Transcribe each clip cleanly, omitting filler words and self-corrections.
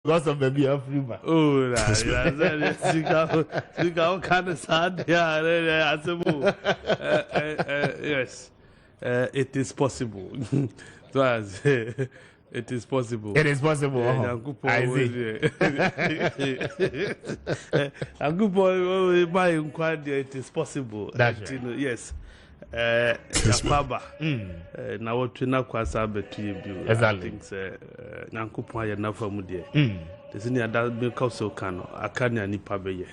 because of the beer free man. Oh, how kind of sad? Yeah, yes, it is possible. It is possible. It is possible. I see. It is possible. That's right. Yes. Yapaba. Na what we na kwasa betu yebu. Exactly. Things Nyankopon ya na famu de. Tesi ni ada be kauso kano akanya nipa beye.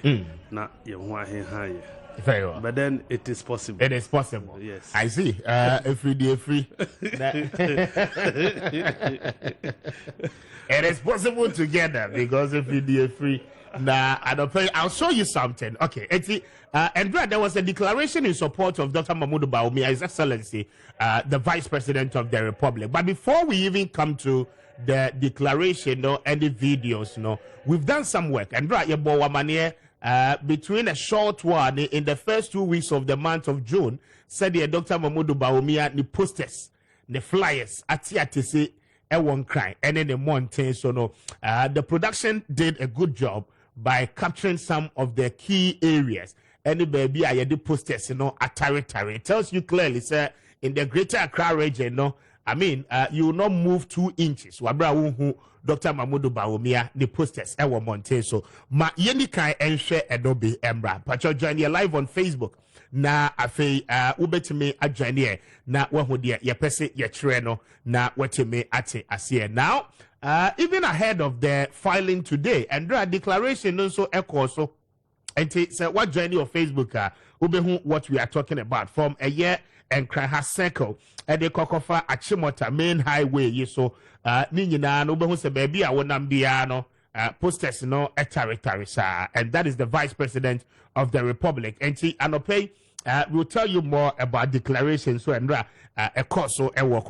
Na ye ho ahenha ye. Very well. But then it is possible. It is possible. Yes. I see. Every day free. It is possible together because every day free. Now, I'll show you something. Okay. Andrea, there was a declaration in support of Dr. Mahmoud Bawumia, His Excellency, the Vice President of the Republic. But before we even come to the declaration and the videos, we've done some work. Andrea, between a short one in the first 2 weeks of the month of June, said Dr. Mahmoud Bawumia, the posters, the flyers, ati one cry, and then the mountain. So the production did a good job by capturing some of the key areas. Any baby, I had the posters, atari. It tells you clearly, sir, in the Greater Accra region, you will not move 2 inches. Wabra Dr. Mahmoud Bawumia, the posters, Ewa Monte. So, ma yeni kai enche edobe embra. Pacho join you live on Facebook. Na afe ubetime adjanie na wahudia ye pese ye treno na watime ate asiye. Now, even ahead of the filing today, and the declaration also echo so. And say what join your Facebook ubehu what we are talking about from a year and Kraha Circle and the Kokofa Achimota main highway so Nina no ubehu se baby I won't be posters etari and that is the Vice President of the Republic and Anope we'll tell you more about declarations so and a course so a work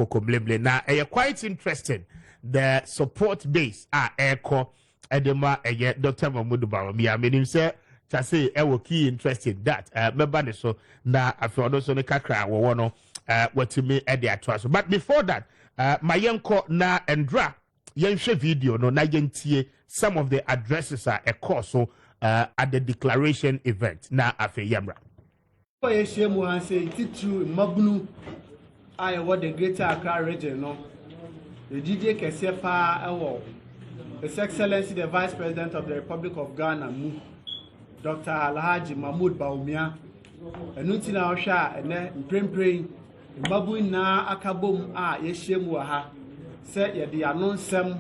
now quite interesting the support base echo edema Dr. Mahmoud Bawumia meaning say Chase ewo key interested that member so na afi so ne kakra wo no watimi e de atwa but before that my yenko na Andra yenhwe video no na yentie some of the addresses are a course so at the declaration event na afi yamra for yeshemu han say titru mabunu I what the Greater Accra region no the DJ Kessben ewo His Excellency the Vice President of the Republic of Ghana Dr. Alhaji Mahmoud Bawumia enuti na ohwa ene mprempren mbabu na akabom yeshemu ha se ye de anonsem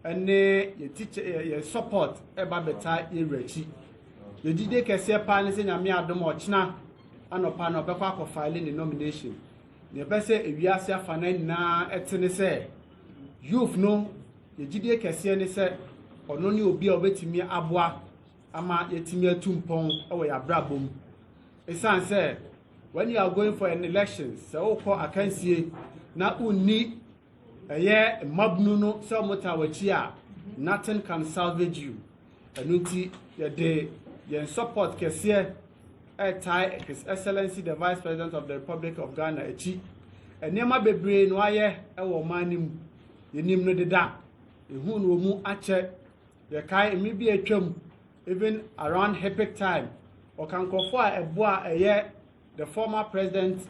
ene ye teacher ye support eba beta yerechi ye dide Kessben ne se nyame adom ochina anopa no bekwa ko file the nomination ne pese ewiase afana na etene se youth no ye dide Kessben ne se ono ni obi a obetimi aboa ama yetimi atumpon ewe ya brabom esan say when you are going for an election so ko akansie na unni eye mabnu no so mota wachi a nothing can salvage you anuti ye support Kessben tie His Excellency the Vice President of the Republic of Ghana echi enema bebre no aye ewo manim yenim no deda ehu no mu ache ye kai emi bi atwam even around epic time or can call for a boa the former president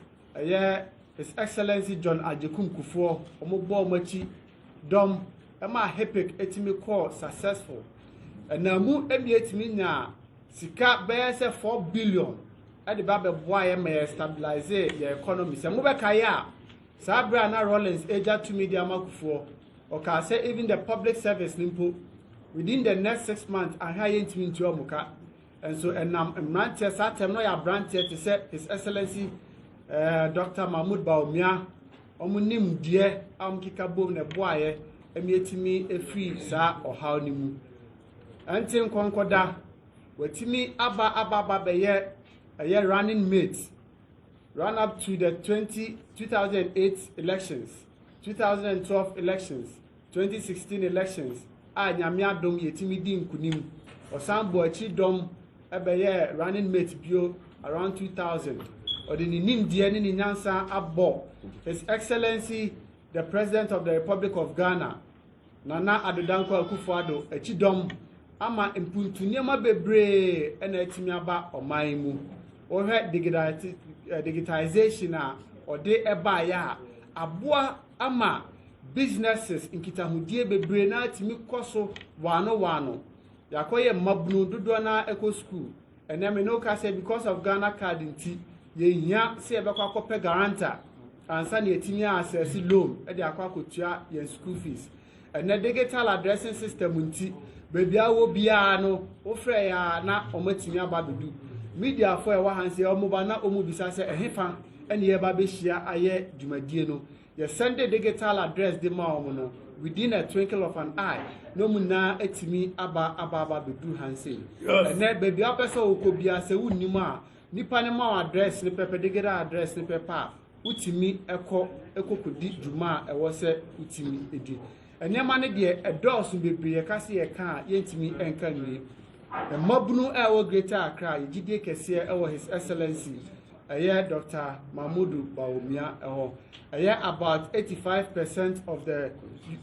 His Excellency John Ajekum Kufuor omobo machi dom ema epic etimi call successful and na mu ebi etimi nya sika be say 4 billion e de ba be boa ye may stabilize your economy se mu be kaya sa Brianna Rollins eja to media makufuor or can say even the public service nimpo within the next 6 months I hire into omuka and so and mrantia satem no ya brantia to say His Excellency Dr. Mahmoud Bawumia omunim die amkika bom ne boaye emietimi efri sa ohaw ni mu antin konkoda watimi aba beye running mate run up to the 2008 elections 2012 elections 2016 elections nyame adom yetimi di nkunim osambo achi dom ebeye running mate bio around 2000 odini nimdie ni nyansa abo His Excellency the President of the Republic of Ghana Nana Adodanko Akufo-Addo echidom ama impuntu niema bebre ena etimi aba oman mu. Ohwe digitization a ode eba ya aboa ama businesses nkitahudie bebre na atimi koso wano yakoye mabunu dodo na eco school ene me no ka say because of Ghana card nti ye hia se ebekwa kope guarantor ansa na etimi access loan e de akwa kotua ye school fees ene digital addressing system nti bebia wo bia no wo frɛ ya na omatimi aba bedu media for e wa hanse omuba na omubisa se ehefa ene ye ba be hia aye dwumadie no ye send the digital address de ma no within a twinkle of an eye no muna etimi aba bedu hanse ene bebia apesa okobia se wunnim a nipa ne ma address ne pepe digital address ne pepa utimi ekokodi dwuma ewo se utimi edi enema ne de edorso bebre ka se ye ka yentimi enka nwi mabunu ewo Greater Accra yigide kese ewo His Excellency Dr. Mahmudu Bawumia about 85% of the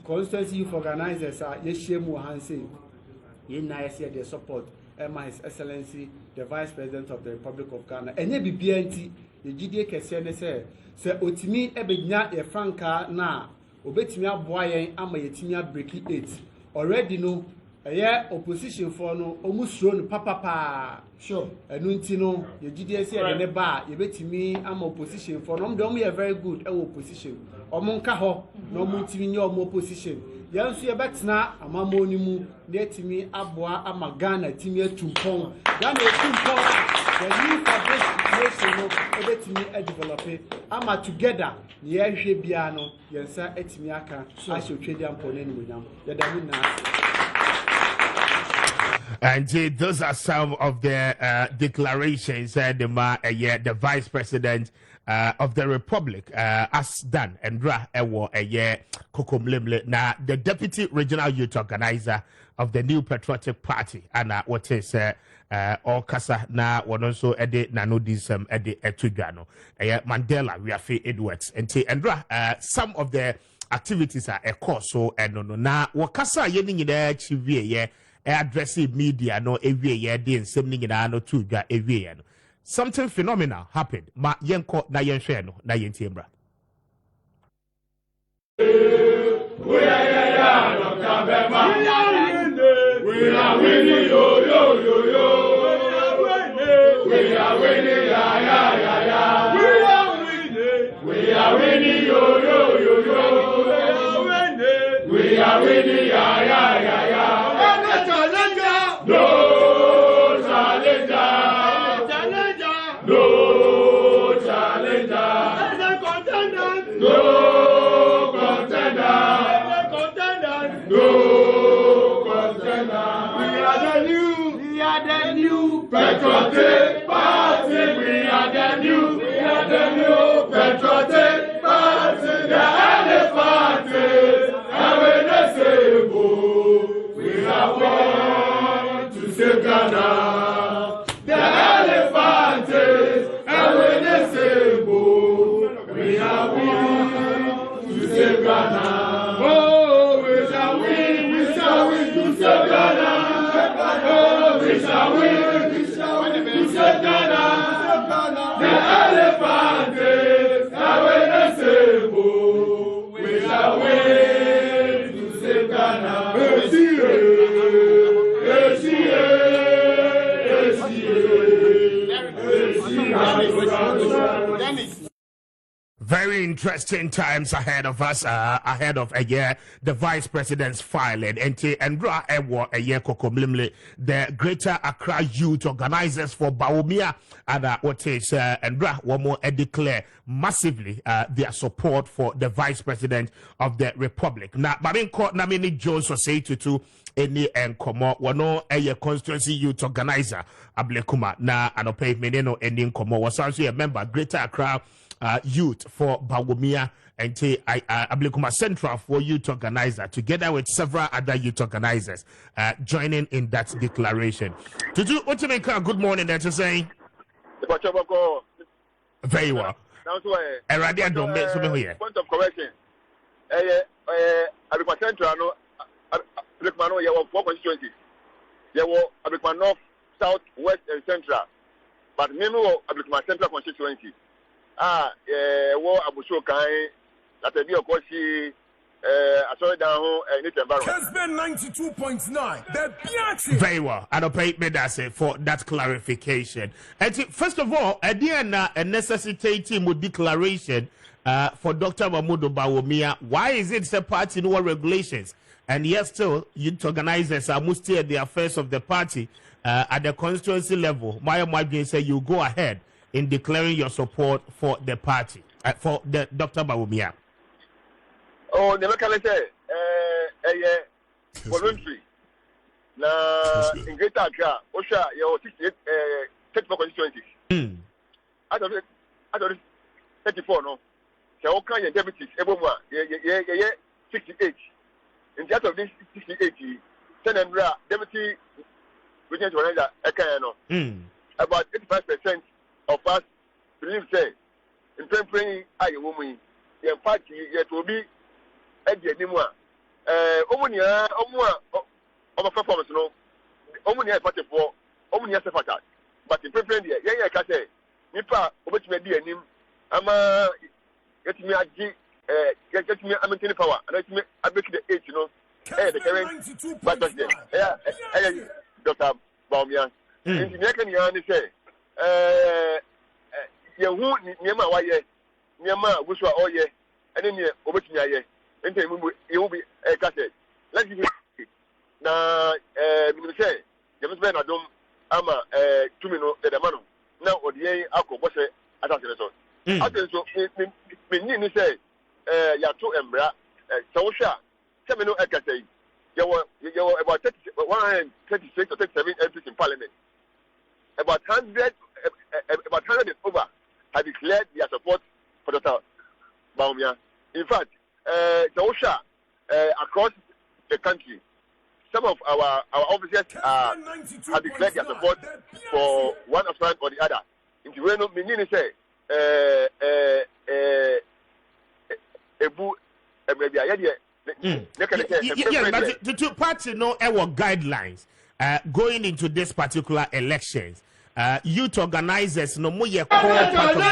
constituency youth organizers are yeshemu hanse na yesi their support His Excellency the Vice President of the Republic of Ghana enye bibia nti yigide kese ne se otimi ebenya ye franka na obetimi aboa yen ama yetimi abreaki 8 already no opposition for no omusuro no papa sure enu nti no yegide ese de ne ba yebetimi ama opposition for no dem ye very good opposition omonka ho no mutimi nye opposition yanso yebetena amamo ni mu na etimi aboa ama Ghana timi atumpon Ghana atumpon the new fabrication no ebetimi develop ama together ye hwe bia no yensa etimi aka ahwetwe dia mpone ni munyam yadamu na. And those are some of the declarations the Vice President of the Republic has done. And now the Deputy Regional Youth Organizer of the New Patriotic Party, and what is Okasa na also ede nanodism ede etudano Mandela Riafe Edwards and some of the activities are a course so and no na wakasa yeni nyina chiwie addressing media no every year day and sending in no to every year. Something phenomenal happened. Ma yenko na yenhwe no na yentiembra. We are winning, yo yo yo yo. We are winning, ya ya ya ya. We are winning, yo yo yo yo. We are winning, ya ya ya ya. No challenger. No challenger. No contender. No contender. We are the new Patriotic Party. We are the new Patriotic Party. The elephant is we are born to save Ghana. The elephant is we are born to save Ghana. Oh, we shall win to save Ghana. Oh, we shall win to save Ghana. The elephant is we shall win to save Ghana. Very interesting times ahead of us, ahead of a year, the Vice President's filing, and a year the Greater Accra Youth Organizers for Bawumia, and what is, and one more declare massively their support for the Vice President of the Republic. Now, Babin Court Namini Jones was say to any and Komo, one a constituency youth organizer, Ablekuma, na anope meneno ending Komo was also a member, Greater Accra Youth for Bawumia, and Ablekuma Central for Youth Organizer, together with several other youth organizers joining in that declaration. To do Otimeka, good morning, that's saying. Very well. Point of correction. Ablekuma Central, no, Ablikman you have 4 constituencies. You have Ablikman North, South, West, and Central. But Nemo Ablikman Central constituency. Abusho Kai, that be a Koshi, I saw it down and it's environment. Kessben 92.9. Very well. I don't pay me that for that clarification. And first of all, a necessitating with declaration for Dr. Mamudu Bawumia. Why is it the party no regulations? And yes, still, youth organizers are must steer the affairs of the party at the constituency level. Maya Magye say you go ahead in declaring your support for the party, for the Dr. Bawumia. Oh, the mechanism voluntary. Now, in Greater Accra, Osha, you 68 34 constituencies. Out of it, 34, no. So, all kinds of deputies, everyone, 68. In the out of this 68, Senandra, deputy regional manager, Ekayano, about 85% of us believe, say, in praying, I woman, the party, yet will be Eddie anymore. Omunia, Oma performance, no. Omunia party for Omunia Sefata. But in preference, yeah, I say, Nipa, which may be a name, Ama, get me a G, get me a maintaining power, and let me a bit the age, you know. The current, but Dr. Baumia. In the second year, they say, you won't Niama, why, Niama, which were all ye, and then you over to me, and you will be a cassette. Let's give it. Now, we say, you must be a dome, Ama, 2 minutes at the man. Now, or the alcohol was a assassination. After so, me say, Yato Embra, Sawsha, 7 minutes at Cassette. You were about 136 or 37 MPs in Parliament. About 100 and over have declared their support for Dr. Baumia. In fact, Sawsha, across the country, some of our officers have declared their support for one aspirant or the other. In the way, meaning say, but the party know our guidelines going into this particular elections. Youth organizers no more core part of the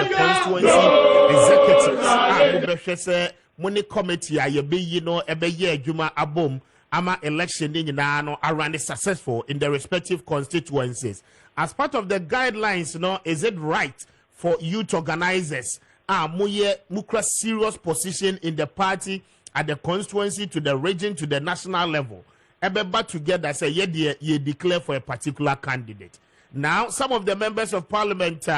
constituency executives. Money committee a be you know ebe ye adwuma abom ama election ni nyina no around successful in the respective constituencies. As part of the guidelines, no, is it right for youth organizers mukra serious position in the party at the constituency to the region to the national level? Everybody together say ye declare for a particular candidate. Now some of the members of parliament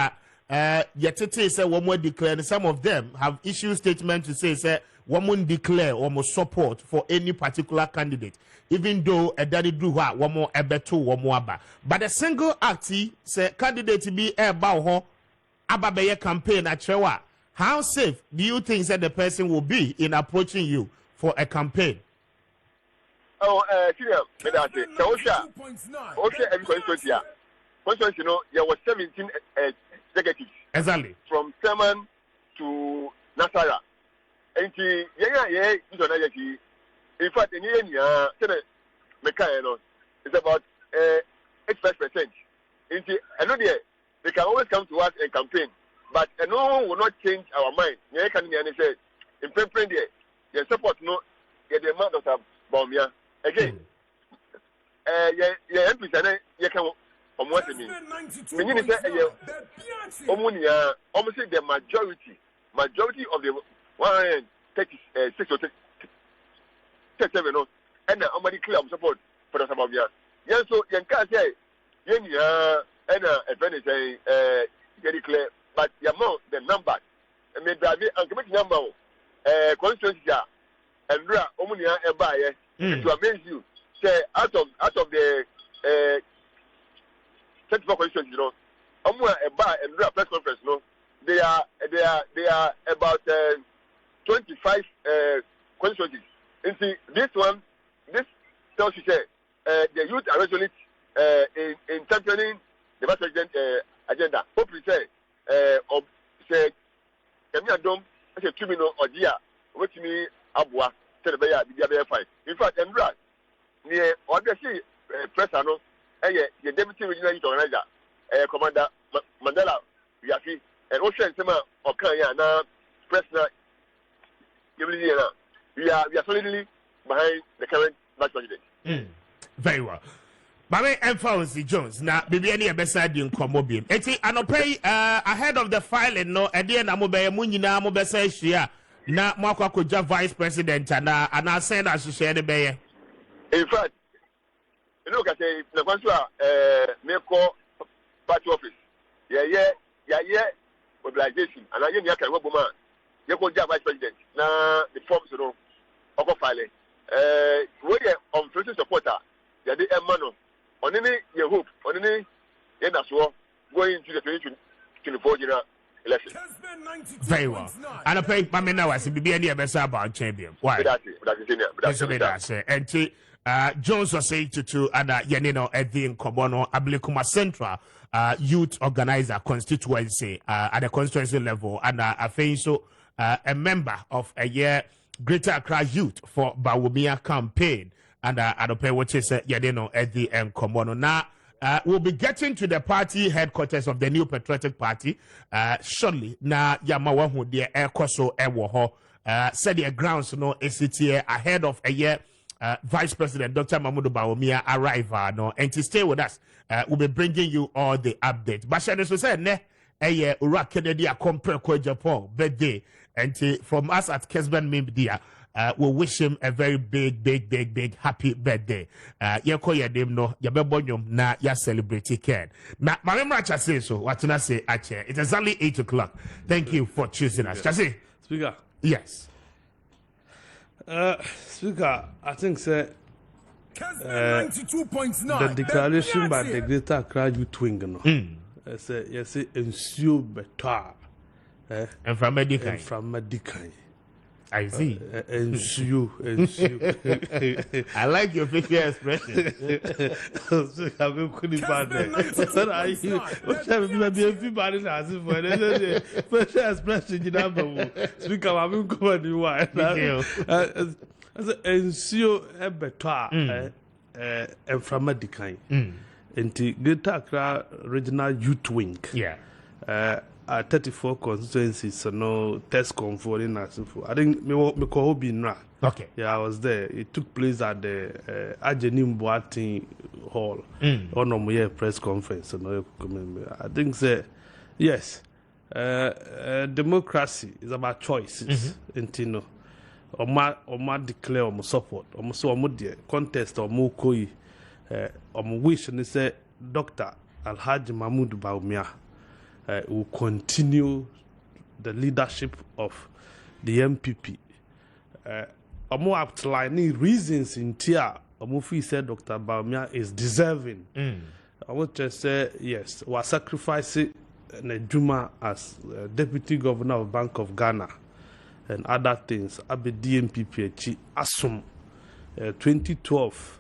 Yetete say one more declare, and some of them have issued statement to say one more declare or more support for any particular candidate, even though a daddy do one more ebeto one more aba. But a single act say candidate be a bao ababeye campaign at Chewa. How safe do you think that the person will be in approaching you for a campaign? Oh, Osha, every constituency, you know, there were 17 executives. Exactly. From Seman to Nasara. And in fact, in the it's about 85%. I know they can always come to us and campaign, but no one will not change our mind. In preparing the support, no, the amount of Baumia. Again, you can. Meaning almost the majority of the 136 or 37 and somebody clear support for the Sabavia. Yes, so you can't say and a friend say very clear, but the amount, the number, and maybe and commit number constituency and Omunia and buyer to amaze you. Say out of the 34 constituencies, you know, a bar and a press conference, no, they are about 25 constituencies. And see, this tells you say the youth are resolute in championing the vice president agenda. Hopefully, say, Kenya Dom, I say 2 minutes or dia, which me Abua, said the Bayer, the 5. In fact, Andra, near obviously press ano your deputy regional youth organizer Commander Mandela Yafi and Ocean Sema Okanya na press na we are solidly behind the current vice president. Very well. Mame Emphasis Jones na bibi any ebesa di nkomo biem. Eti anopay ahead of the filing no ede na mo be mu nyina mo besa hia na mo akwakoja vice president na ana say na hye ne be. In fact, you know that the consul me call party office. Yeah mobilization and I nya kan wo man. You go vice president na the forms no oko file. We on freedom supporter. Ya dey emano on any your hope, on any going into the 2024 general election. Very well. And I think Mame now I see be any besa about champion. Why? That's it. And Jones was saying to and Yanino Edin Kobono Ablikuma Central Youth Organizer constituency at the constituency level, and I think so a member of a year Greater Accra Youth for Bawumia campaign. And I don't pay what is Yadeno Eddie and Komono. Now, we'll be getting to the party headquarters of the New Patriotic Party shortly. Now, Yamawa who dear air koso ewoho said the grounds no ACTA ahead of a year Vice President Dr. Mamudu Bawumia arrival. No, and to stay with us, we'll be bringing you all the updates. But Shane so said, ne, a year Ura Kennedy a compare ko Japan birthday, and from us at Kessben Media. We wish him a very big happy birthday. Yeko yedem no yabebonyom na ya celebrate Ken. Na Mame say so. What I say Ache. It is only 8 o'clock. Thank you for choosing us. Chasi. Speaker. Yes. Speaker, I think say the declaration by the Greater Accra Youth Wing no. Say yes ensure better. And from Medikai. I see. Ensue. I like your facial expression. I'm going to bad there. I you. What have you been everybody as if for the facial expression you have. Speaker, I'm going to go and do why. Ensue a better and from Medikai. Into Greater Accra Regional Youth Wing. Yeah. 34 constituencies, so no test conferring. I think me call Binra. Okay. Yeah, I was there. It took place at the Ajenim Boating Hall. On a press conference. So no, I think say yes. Democracy is about choices. Intino. Oma declare or support. Or so contest or mo koi. Or wish and say Dr. Alhaji Mahmoud Bawumia. Will continue the leadership of the MPP. More outlining reasons in Tia, Omufi said Dr. Bawumia is deserving. I want to say yes, was sacrificing Nejuma as Deputy Governor of Bank of Ghana and other things. Abe DMPP Asum 2012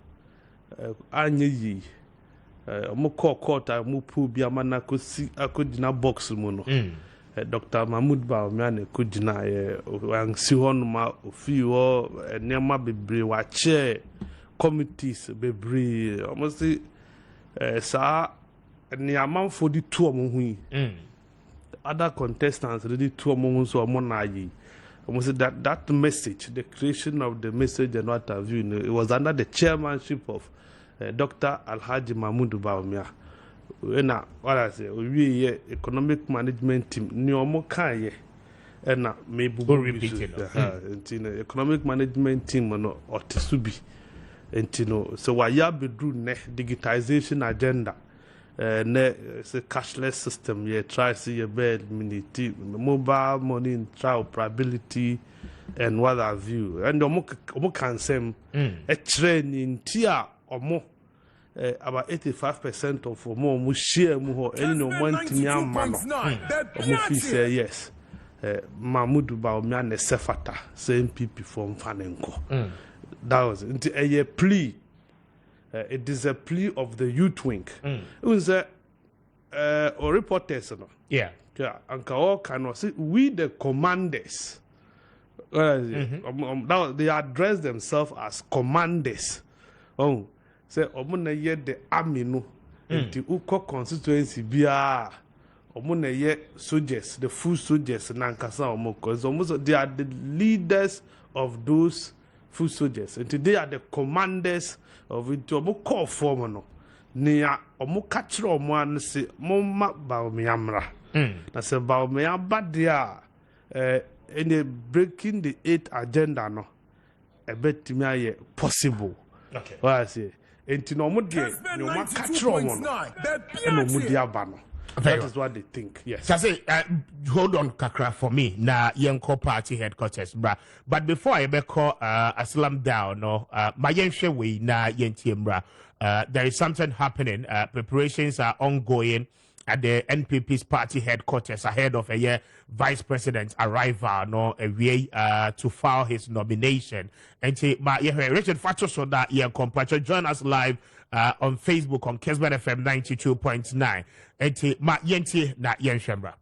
Anyeyi. Mo court mo pu bi amana ko si akodina box mu no Dr. Mahmoud Bawumia ne kodina ansi hon ma ofi wo enema bebre wa chair committees bebre almost sa ni amanfo di to mo hu other contestants really to mo hu so mo na yi almost that message, the creation of the message and what have you, it was under the chairmanship of Dr. Alhaji Mahmoud Bawumia. What I say, we economic management team, Nyomo Kaye, and maybe repeated. Economic management team, or Tisubi, and so why ya be do digitization agenda. It's a cashless system. You try to see your bed, mobile money, interoperability, and what have you. And the can say a training tier or more. About 85% of more share more any no one thing young man. Say yes. Mahmoud Bawumia ne sefata same people from Fanenko. That was a plea. It is a plea of the youth wing. It was a reporters, no? Yeah. And cannot say we the commanders. They address themselves as commanders oh say omuna ye the army no nti uko constituency bia omuna ye soldiers, the full soldiers nankasa omoko so they are the leaders of those full soldiers and they are the commanders of it omoko form no nia omoka kire omo an se momma baomiamra na se baomiamba dia in breaking the 8th agenda no ebetimi aye possible. Okay. What I say, enti no mo de no ma ka kire omo no mo di aba no. That is what they think. Yes. So I say, hold on, Kakra, for me. Na Yenko party headquarters, bra. But before I call Aslam down, no, my Yenshe way na Yentiem, bra. There is something happening. Preparations are ongoing at the NPP's party headquarters ahead of a year vice president's arrival, no, a way to file his nomination. And Richard Facho so that Yenko join us live on Facebook on Kessben FM 92.9. Enti ma yenti na yenshembra.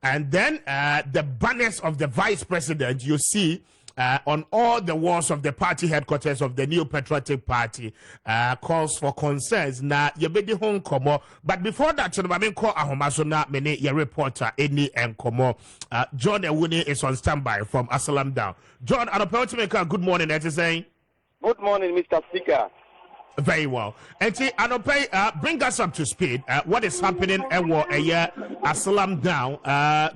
And then the banners of the vice president you see on all the walls of the party headquarters of the New Patriotic Party calls for concerns na yebedi hon komo. But before that, you know, I mean, call ahomaso na many your reporter any enkomo. John Ewuni is on standby from Asalam Down. John, good morning. As saying, good morning, Mr. Speaker. Very well. And bring us up to speed. What is happening a year Asalam Down?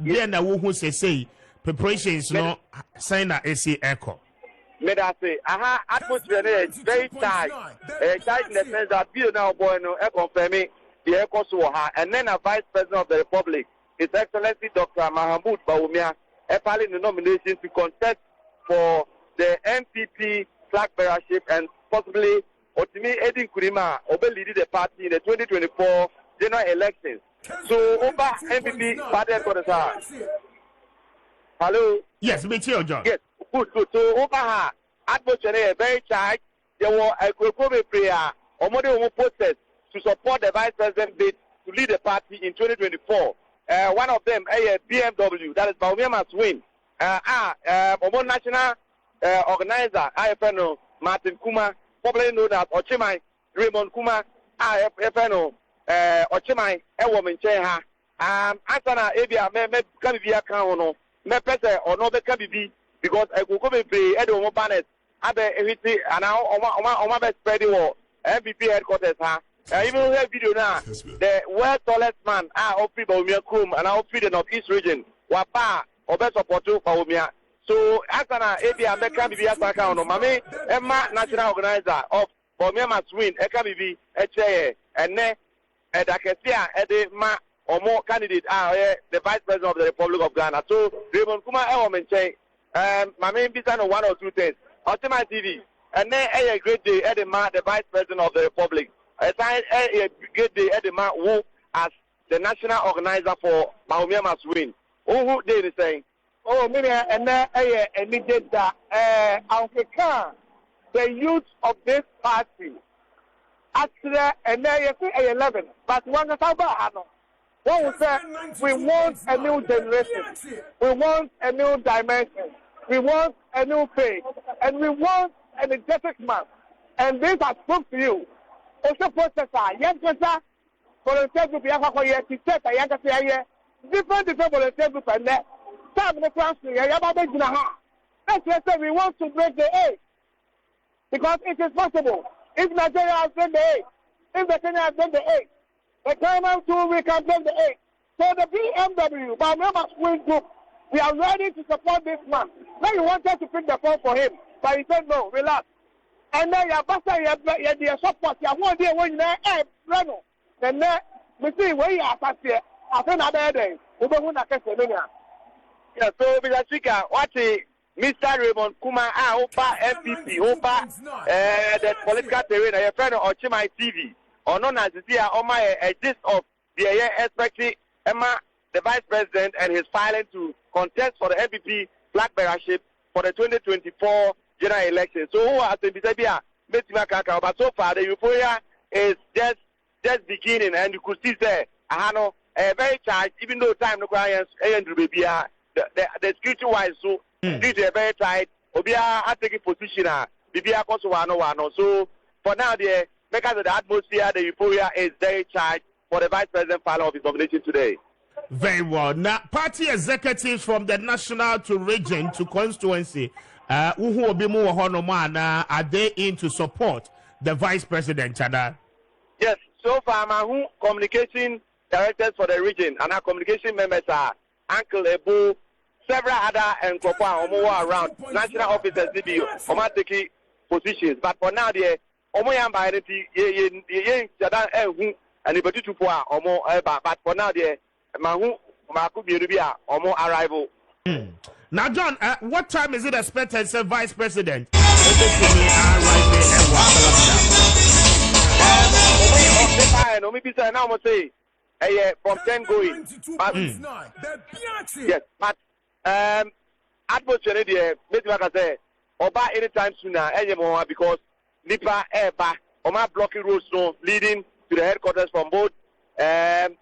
Then who say preparations no sign a AC echo. May I say, atmosphere is very tight. Tight in the sense that you now boy no confirming the echo so and then a vice president of the republic, His Excellency Dr. Mahamudu Bawumia, filing the nomination to contest for the MPP flag bearership and possibly Otimi Edin Kurima leading the party in the 2024 general elections. So over MPP party headquarters. Hello. Yes, me too, John. Yes, good. So over her atmosphere very tight. There were a Kubi prayer or more posters to support the vice president bid to lead the party in 2024. One of them a BMW, that is Bawumia must win. National organizer IFNO Martin Kuma, popularly known as Ochimai Raymond Kuma, IFNO Ochimai Ewoman Cheha. Asana Abia me can be a count me pese or no be can be because I go come play Edo banners abe ehiti and now oma be spread the MVP headquarters ha. Even here video now the world tallest man Ofi Bawumia Kum and Ofi the Northeast region wapa obe support Bawumia. So Asana Abia me can be a count no mame Emma national organizer of Bawumia must win e can be and ne edakesia ede ma or more candidate the Vice President of the Republic of Ghana. So Raymond Kuma mention my main business on 1 or 2 things. On my TV, and then a great day at the Vice President of the Republic. A great day at the man who as the national organizer for Maumia Must Win. Who did the saying? Oh, maybe and then immediate that the youth of this party actually and then you say 11, but one is about one will say we want a new generation, we want a new dimension, we want a new faith, and we want an energetic man. And this I spoke to you. Also, processor, young person, volunteer group, young teacher, young different volunteer group, and that. Let's just say we want to break the 8 because it is possible. If Nigeria has done the 8, if the Kenya has done the 8, the Ghana too we can break the 8. So the BMW, by Mama Queen Group, we are ready to support this man. Now you wanted to pick the phone for him, but he said no, relax. And then your pastor, your support, your one day when you're Renault. Then we see where you are past here. I think another day we don't want to catch the. Yeah, so Mr. Speaker, what Mr. Raymond Kuma, Opa MPP, Opa, the political terrain, a friend of my TV, or known as the a gist of the expecting Emma, the Vice President, and his filing to contest for the MPP flag bearership for the 2024 general election. So who has been but so far the euphoria is just beginning, and you could see there, very charged, even though time no clients the security wise so this is very tight. Obia are taking position Bibia koso wano. So for now the because of the atmosphere, the euphoria is very charged for the Vice President filing of his nomination today. Very well. Now party executives from the national to region to constituency are they in to support the Vice President? Yes, so far my communication directors for the region and our communication members are Uncle Ebu, several other and around national officers taking positions. But for now, the but for now, the arrival. Now, John, what time is it expected, Sir Vice President? From 10 going. But, yes, but atmosphere there, maybe like I say, Oba anytime sooner, anymore because Nipa Eba, Oma blocking roads no leading to the headquarters from both the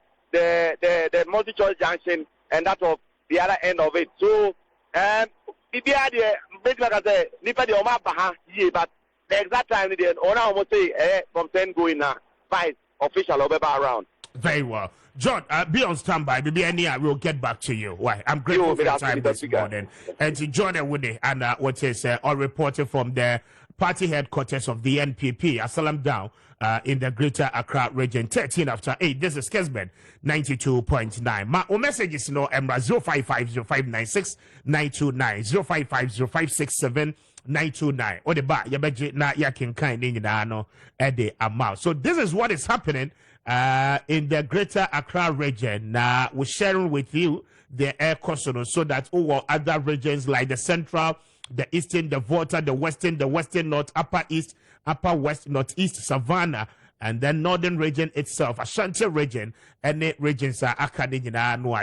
multi-choice junction and that of the other end of it. So maybe like I say, Nipa the Oma Baha, but the exact time there, Ona almost say from 10 going now, 5 official Obeba around. Very well. John, be on standby. Maybe any I will get back to you. Why? I'm grateful for your time this morning. And to John and Woody, and what is all reported from the party headquarters of the NPP, Asalam down in the Greater Accra region, 13 after 8. This is Kessben, 92.9. My messages, you know, Emra 0550596 929 or the bar yabeji na yakin kind in no ede amount. So this is what is happening in the Greater Accra region. We're sharing with you the air course so that other regions like the central, the eastern, the Volta, the western north, upper east, upper west, northeast, Savannah, and then northern region itself, Ashanti region, any regions are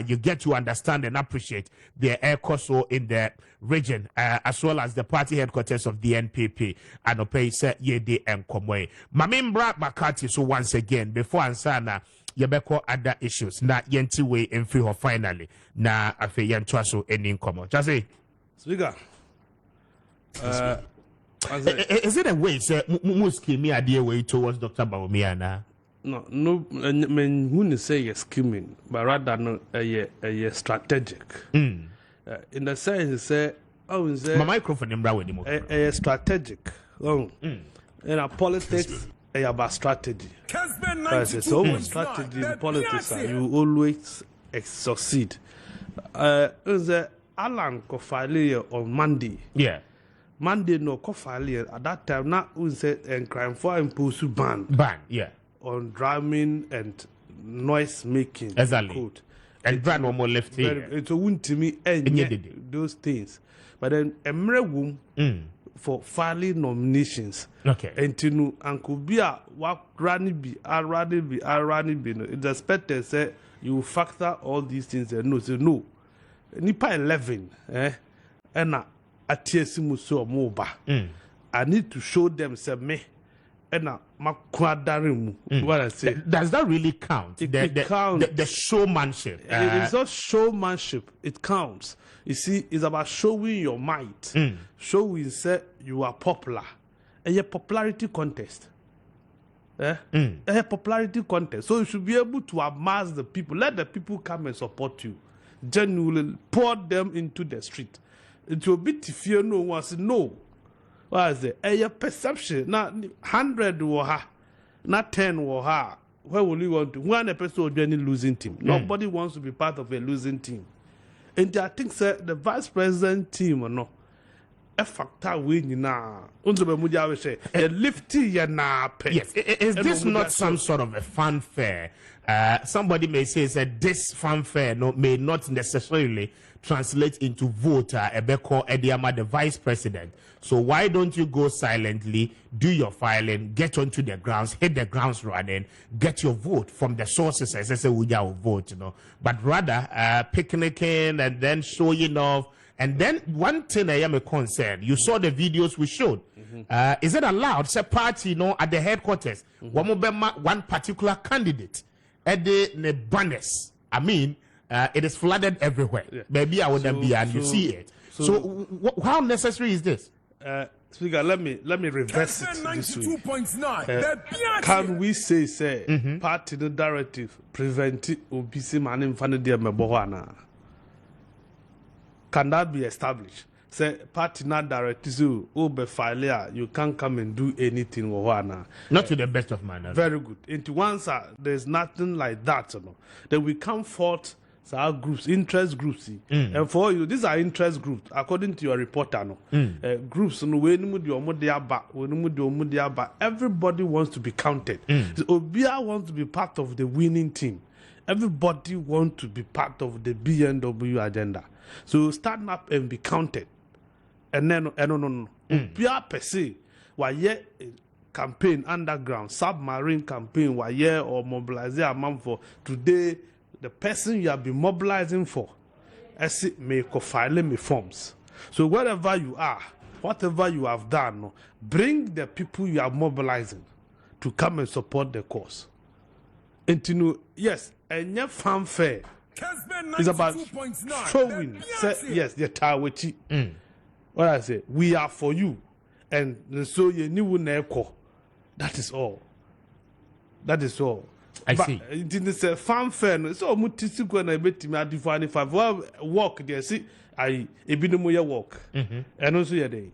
you get to understand and appreciate the air course in the region, as well as the party headquarters of the NPP. And Opay said Yede and Komwe. Mamimbra Makati, so once again, before Ansana, Yabeko other issues, na yenti way in free finally, na afe yantwaso any income. Just say, Speaker. Is it a way, sir? Muski me idea way towards Dr. Baumiana? No, men wouldn't say you're scheming, but rather no, a strategic. In the sense, say, my microphone in Brown anymore. A strategic. In a politics, about strategy. So much strategy in politics, you always succeed. The Alan Kofali on Monday. Yeah. Monday no Kofali at that time, not we say and crime for impulsive ban, yeah, on driving and noise making exactly code. And brand no more left here. It won't to me those things. But then a for filing nominations. Okay. And to know and Kubi what granny be, it's expected say you factor all these things and no, say no. Nipa 11, and a TSM so moba. I need to show them say me. And what I say. Does that really count? It counts. The showmanship. It's not showmanship. It counts. You see, it's about showing your might. Showing say you are popular. A popularity contest. A popularity contest. So you should be able to amass the people. Let the people come and support you. Genuinely pour them into the street. It will be if you know once no. What is it? A perception. Not 100 or ha, not 10 or ha. Where will you want to? One episode of any losing team. Nobody wants to be part of a losing team. And I think sir, the vice president team or no. A factor win na. Lifty ya na pay. Yes, is this not some sort of a fanfare? Somebody may say that this fanfare may not necessarily translate into voter Ebeko Ediama, the vice president. So why don't you go silently, do your filing, get onto the grounds, hit the grounds running, get your vote from the sources as I say we vote, but rather picnicking and then showing off. And then one thing I am a concern, you saw the videos we showed. Is it allowed, say party, at the headquarters, one particular candidate at the banners? I mean, it is flooded everywhere. Yeah. Maybe I wouldn't be, and you see it. So how necessary is this? Speaker, let me reverse it this way. Can we say party the directive prevent obisi man fan de mebohana? Can that be established? Say party not directive failure, you can't come and do anything not to the best of my knowledge. Very good. Into once there's nothing like that, then we come forth. So our groups, interest groups, and for you, these are interest groups according to your reporter. Groups, everybody wants to be counted. So Obia wants to be part of the winning team. Everybody wants to be part of the BNW agenda. So stand up and be counted. And then, no. Obia per se, why campaign underground, submarine campaign, why or mobilize a month for today. The person you have been mobilizing for, may file me forms. So wherever you are, whatever you have done, bring the people you are mobilizing to come and support the cause. And to know, yes, and your fanfare is about showing, yes, the Tawachi. What I say, we are for you, and so you knew never. That is all. That is all. I see. It is a fanfare. So mutisi when I bet me define if I walk there. See, I ebinomo walk, and also your day.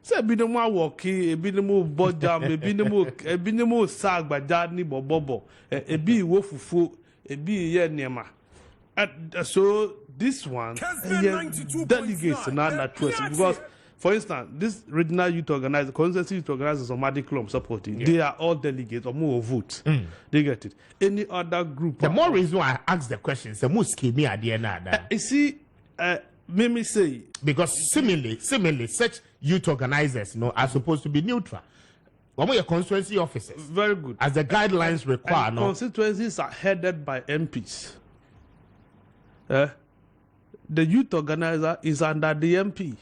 Say ebinomo walk, ebinomo bodjam, ebinomo sag by Jadni bobo, ebi wofufu, ebi ye nema. So this one delegates another choice because. For instance, this regional youth organizer, consensus youth organizers of Madi Club supporting, they are all delegates or more votes. They get it. Any other group. The more reason why I ask the question is the most me at the end of that. You see, me say because similarly, such youth organizers, are supposed to be neutral. One of your constituency officers. Very good. As the guidelines require. Constituencies are headed by MPs. The youth organizer is under the MP.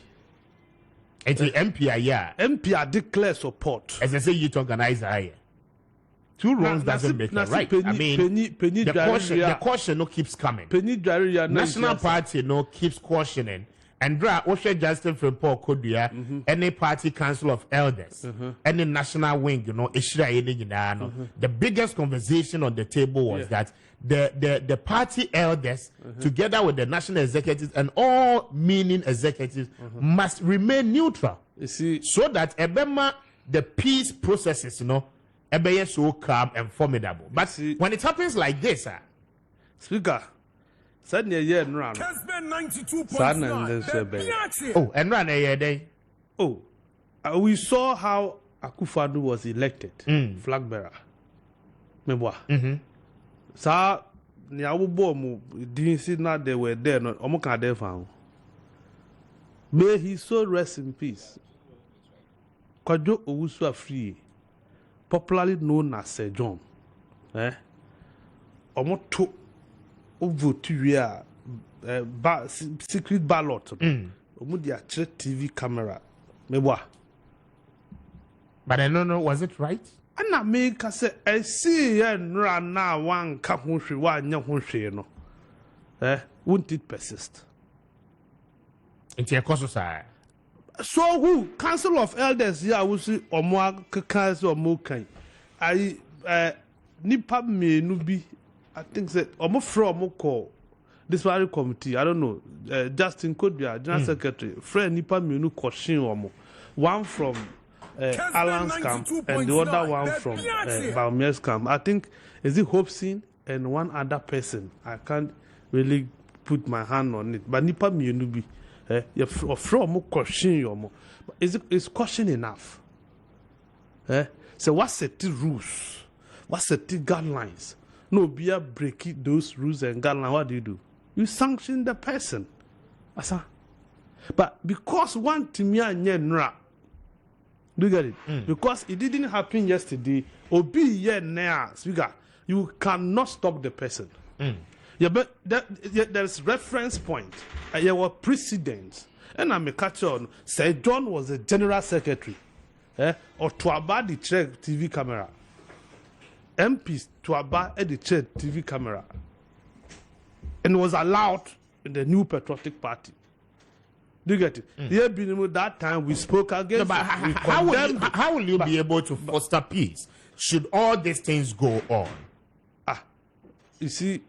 It's the MP, MP declare support. As I say, youth organizer here. Two wrongs doesn't make it right. I mean, the caution keeps coming. National Party keeps cautioning. And Osha Justin from Paul Kodia, any party council of elders, any national wing, the biggest conversation on the table was that the party elders, together with the national executives and all meaning executives, must remain neutral. You see, so that the peace processes, is so calm and formidable. But when it happens like this, Speaker. Kessben 92.9. Oh, and run a day. Oh, we saw how Akufo-Addo was elected flag bearer. Sa ni abubo mu din si na they were there no omo kan there fan. May he so rest in peace. Kwadwo Owusu Afrie, popularly known as Sir John. Omo to vote we secret ballot. Omo dia TV camera. Meboa. But I don't know, was it right? And I make us say, I see and run now one country, one young country, no. Won't it persist? It's your cause, sir. So who Council of Elders here will see or more cars or more kind. I nipa me nubi. I think that or more from more call this very committee. I don't know. Justin Kodbia, General Secretary, friend nipa me nu question or more. One from Alan's camp and the other one from Baumia's camp. I think is it Hobson and one other person. I can't really put my hand on it. But nipa me nubi. You from question your more. Is caution enough? So what's the rules? What's the guidelines? No, be a breaking those rules and guidelines. What do? You sanction the person. Asa. But because one to me and nra, do you get it? Because it didn't happen yesterday. Obi ye now, speaker. You cannot stop the person. Yeah, but there's reference point. There were precedents. And I'm a catch on. Sir John was the general secretary. Or Tuaba the chair TV camera. MPs Tuaba the chair TV camera. And was allowed in the new patriotic party. Do you get it? Here been that time we spoke against. No, but how will you be able to foster peace? Should all these things go on? You see,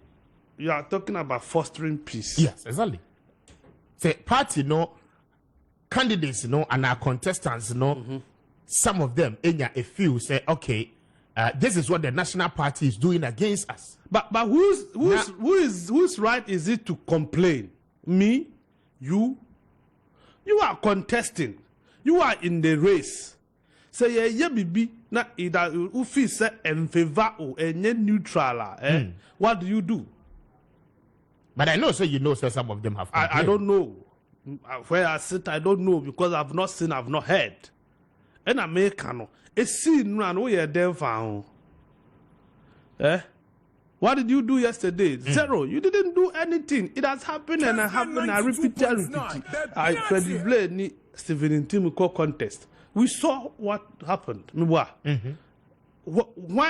you are talking about fostering peace. Yes, exactly. Say party, candidates, and our contestants, some of them, a few say, okay, this is what the national party is doing against us. But whose right is it to complain? Me, you are contesting. You are in the race. Say yeah, bibi na ida ufi say in favor or neutral. What do you do? But I know, so some of them have. I don't know. Where I sit, I don't know because I've not seen, I've not heard. And American, a scene run where them found. What did you do yesterday? Zero. You didn't do anything. It has happened and I happened. I repeat it. I credible ni Stephen Timiko contest. We saw what happened. Why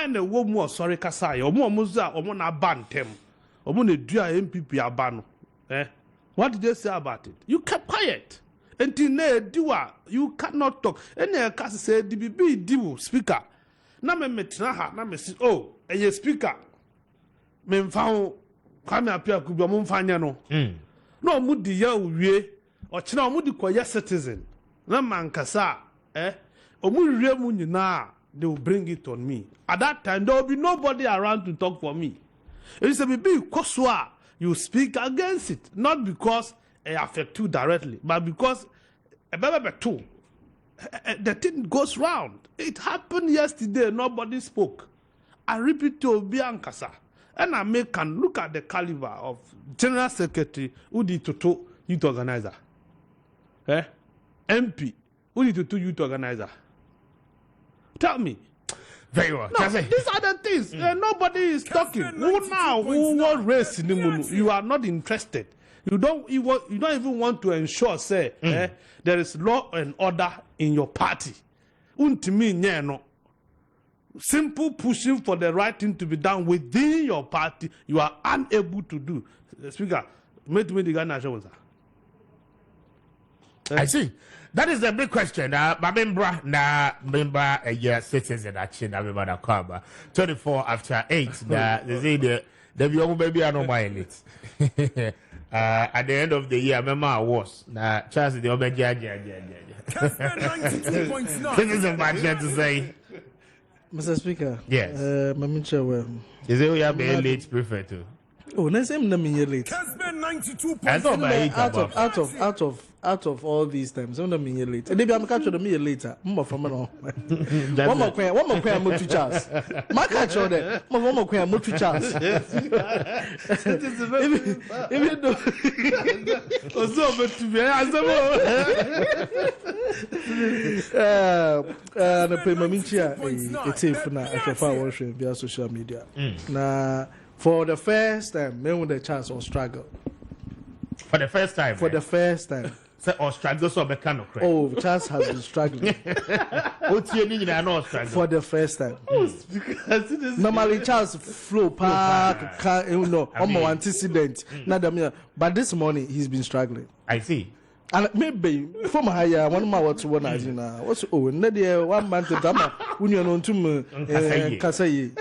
the woman was sorry Kasai or more Muza or more Abantem or more MPP Abano. What did they say about it? You kept quiet. Until now, you cannot talk. And the cast said, DBB, Dibu, speaker. Na me metraha, na me si, oh, a speaker. Me found Kwame Appiah Kubi, mo mfanya no. No, mudi ya uwe, or china mudi kwa ya citizen. Na mankasa, omu mu nyina, they will bring it on me. At that time, there will be nobody around to talk for me. It is a baby, koswa. You speak against it, not because it affects you directly, but because the thing goes round. It happened yesterday, nobody spoke. I repeat to Biankasa, and I can look at the caliber of General Secretary Udi Toto Youth Organizer. MP Udi Toto Youth Organizer. Tell me. Very well. No, these are the things. Nobody is talking. Who now? Who will race in the moon? You are not interested. You don't even want to ensure, say, there is law and order in your party. No. Simple pushing for the right thing to be done within your party, you are unable to do. Speaker, I see. That is the big question. My member, a year citizen action. I remember the 24 after 8. They say the young baby are not buying it. At the end of the year, remember I was. Charles the Obeja. This is a bad thing to say. Mr. Speaker. Yes. Mamincha, is it we have a late prefer to? Oh, let's say I'm late. Kessben 92. I thought about Out of all these times, I'm late. And maybe I'm catching me later. More from one more queen, I'm to Charles. My catcher there. One more queen, I'm to Charles. Even though the payment it's safe now. I can find watching via social media. Now, for the first time, maybe the chance of struggle. For the first time. For the first time. Or struggle so be kind of crazy. Oh, Charles has been struggling. For the first time. Normally, Charles flow park, antecedent. But this morning, he's been struggling. I see. And maybe from higher one more to one as you know. What's oh, another 1 month to Dama when you're on to Kasai.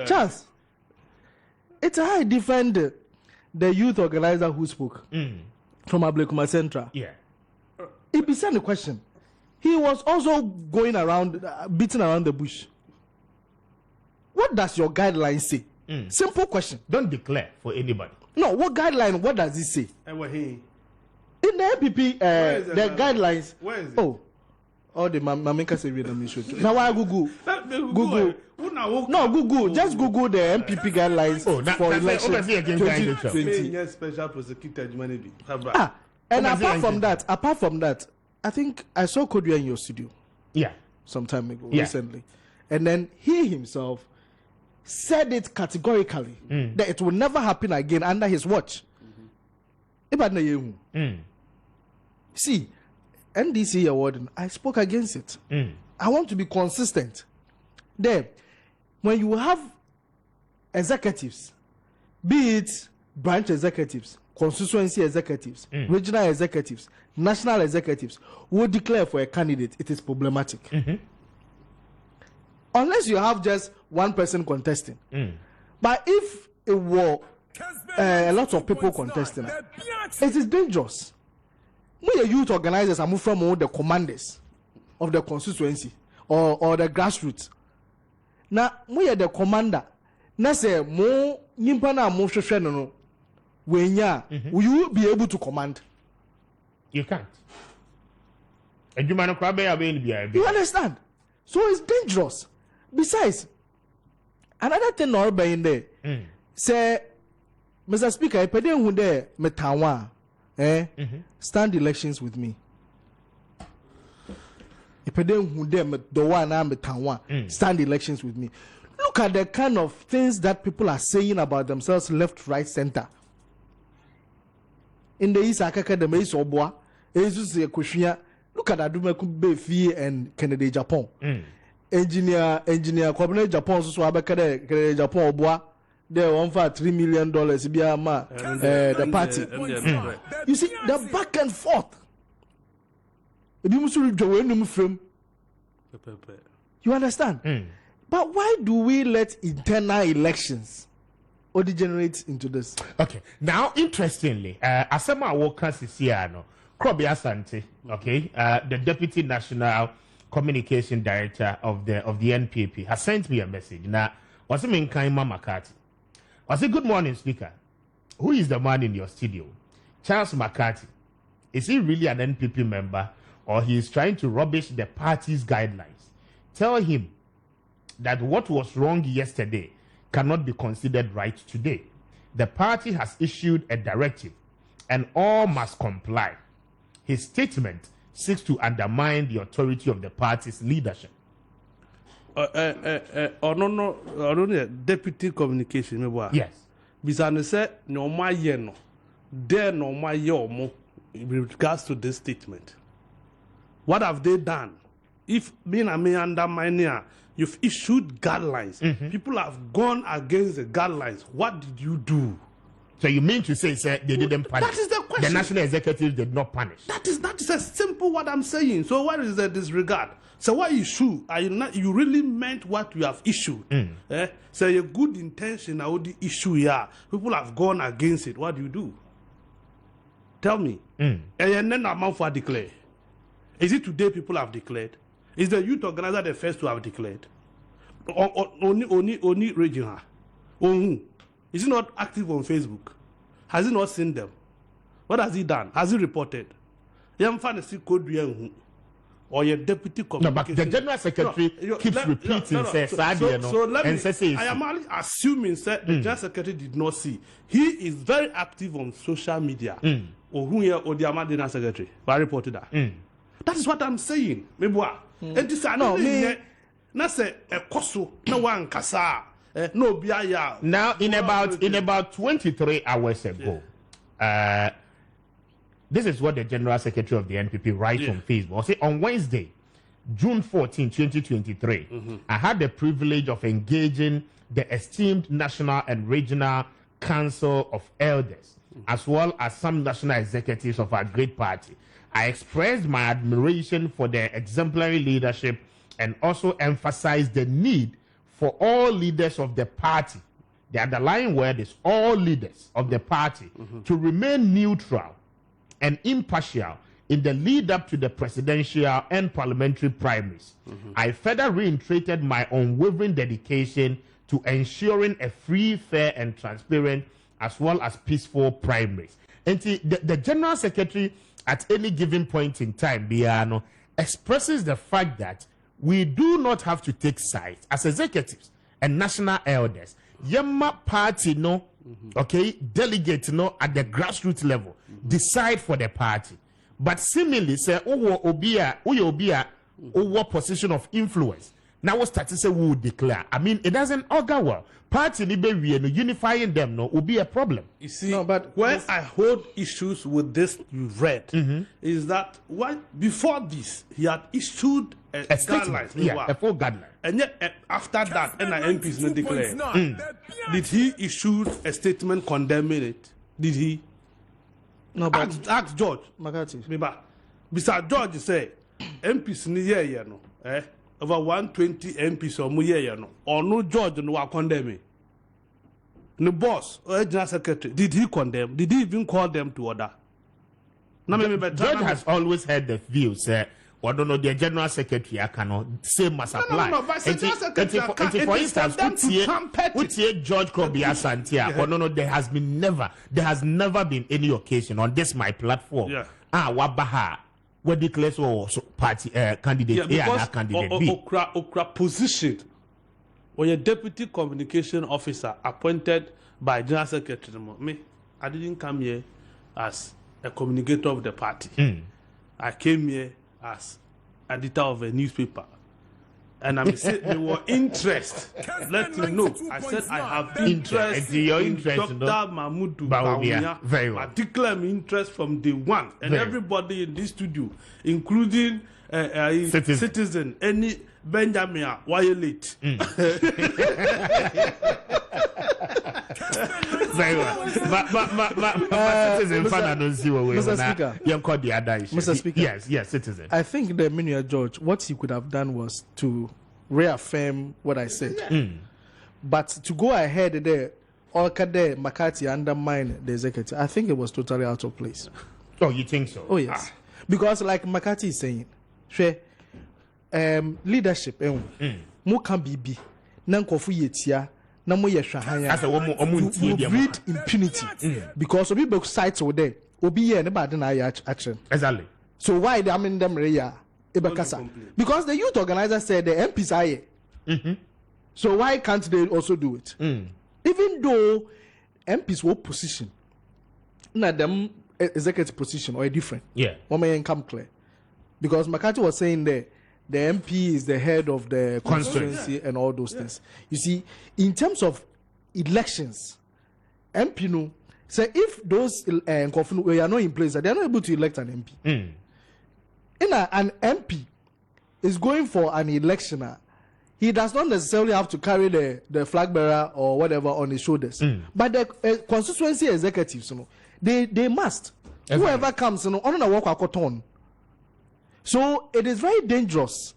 Charles, it's a high defender, the youth organizer who spoke. From Ablekuma Central. Yeah. He began the question. He was also going around, beating around the bush. What does your guideline say? Simple question. Don't declare for anybody. No, what guideline, what does it say? In the MPP, the guidelines. Where is it? Oh, the Mamika say read them show. Now I Google. No, Google. Just Google the MPP guidelines for election 2020. Special prosecutor And apart from that, I think I saw Kodia in your studio. Yeah. Some time ago, recently. And then he himself said it categorically that it will never happen again under his watch. See, NDC award, I spoke against it. I want to be consistent. There, when you have executives, be it branch executives, constituency executives, regional executives, national executives, who declare for a candidate, it is problematic. Unless you have just one person contesting. But if it were a lot of people contesting, it is dangerous. We are youth organizers and move from all the commanders of the constituency or the grassroots. Now, we are the commander. Now, say, more Nimpana, more Shoshano, when will you be able to command? You can't. And you understand? So it's dangerous. Besides, another thing or by in there, say, Mr. Speaker, I pay them who there, Metawa. Stand elections with me. Stand elections with me. Look at the kind of things that people are saying about themselves, left, right, center. In the East Akaka, the Mace Oboa, look at Aduma Kubi and Kennedy Japan. Engineer, Kwame Japan, so Abaka, Japan Oboa. They won for $3 million. The party. You see, the back and forth. You understand? But why do we let internal elections or degenerate into this? Okay. Now, interestingly, Asema Woka Sisiano, Kubi Asante, okay, the Deputy National Communication Director of the NPP, has sent me a message. Now, what's it mean, Kaima McCarthy? I say, good morning, Speaker. Who is the man in your studio? Charles McCarthy. Is he really an NPP member or he is trying to rubbish the party's guidelines? Tell him that what was wrong yesterday cannot be considered right today. The party has issued a directive and all must comply. His statement seeks to undermine the authority of the party's leadership. Deputy communication. Yes. Bisane say no ma ye no. There no ma ye omo with regards to this statement. What have they done? If me undermining, you've issued guidelines. People have gone against the guidelines. What did you do? So you mean to say, sir, they didn't punish? That is the question. The national executive did not punish. That is a simple what I'm saying. So what is the disregard? So what issue are you not? You really meant what you have issued. So a good intention of the issue here. People have gone against it. What do you do? Tell me. And then amount for declare. Is it today people have declared? Is the youth organizer the first to have declared? Only regional. Is he not active on Facebook? Has he not seen them? What has he done? Has he reported? Or your deputy communication. No, but the general secretary keeps repeating, I am only assuming that the general secretary did not see. He is very active on social media. Or who here or the general secretary? I reported that. That is what I'm saying. Maybe and this no me. Na say a koso na wan kasa. No biya. Now in about 23 hours ago, this is what the General Secretary of the NPP writes on Facebook. Say on Wednesday, June 14, 2023, I had the privilege of engaging the esteemed National and Regional Council of Elders, as well as some national executives of our great party. I expressed my admiration for their exemplary leadership and also emphasized the need for all leaders of the party, the underlying word is all leaders of the party, to remain neutral and impartial in the lead up to the presidential and parliamentary primaries. I further reiterated my unwavering dedication to ensuring a free, fair, and transparent, as well as peaceful primaries. And the General Secretary, at any given point in time, Biano, expresses the fact that we do not have to take sides as executives and national elders. Yamma party no, okay, delegate no at the grassroots level decide for the party. But seemingly say obia position of influence. Now what start to say we will declare. I mean, it doesn't augur well. Party unifying them no will be a problem. You see, no, but where I hold issues with this you read is that before this he had issued a guidelines, a full guideline, and yet after that, NIMPs not declared. Did he issue a statement condemning it? Did he? No, but ask George Makati. Besides George say MPs ni yeah no over 120 MPs or no or no George no wa condemn. The boss or general secretary, did he condemn? Did he even call them to order? George has always had the view, sir. Or don't know the general secretary cannot say must apply. But for instance, George Kubi Asantia, or no, there has never been any occasion on this my platform. Wabaha, where declares party candidate A and candidate B. Okra position or your deputy communication officer appointed by general secretary. Me, I didn't come here as a communicator of the party. I came here as editor of a newspaper, and I'm saying they were interest. Let you know, I said I have interest in Dr. Mahmoud Bawumia. Very well. Particular interest from day one, and everybody in this studio, including citizen, any Benjamin, why you late? Very well. But citizen, Mr. Speaker. You call the other issue. Mr. Speaker. Yes, citizen. I think the Minister George, what he could have done was to reaffirm what I said. But to go ahead there, or Kade Makati undermine the executive, I think it was totally out of place. Oh, you think so? Oh, yes. Because like Makati is saying, leadership, mo can be nankofu yetia. As a woman, you breed impunity because obi both sides over there. Obi here, nobody na action. Exactly. So why they mean them reya? Because the youth organizer said the MPs are here. So why can't they also do it? Even though MPs were position, now them executive position or a different. Yeah. One may come clear. Because Makati was saying there. The MP is the head of the constituency and all those things. You see, in terms of elections, MP no say if those we are not in place, they are not able to elect an MP. An MP is going for an election. He does not necessarily have to carry the flag bearer or whatever on his shoulders. But the constituency executives, they must. Whoever comes, on a walk on. So it is very dangerous.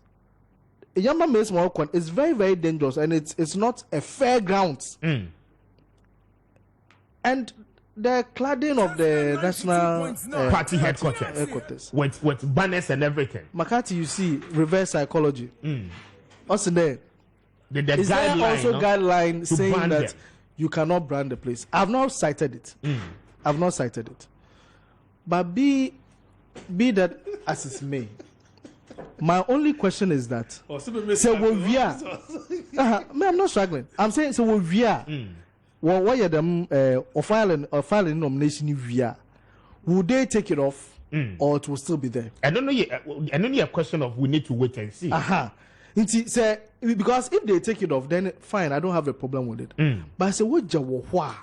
It's very, very dangerous, and it's not a fair ground. And the cladding of the national party headquarters with banners and everything. Makati, you see, reverse psychology. What's in there? The is there also guideline saying that you cannot brand the place. I've not cited it. I've not cited it. But be that as it may, my only question is that so we are I'm not struggling. I'm saying so we are what are them filing nomination via would they take it off or it will still be there? I don't know. And only a question of we need to wait and see. Say because if they take it off, then fine, I don't have a problem with it. But I say what jawo hwa.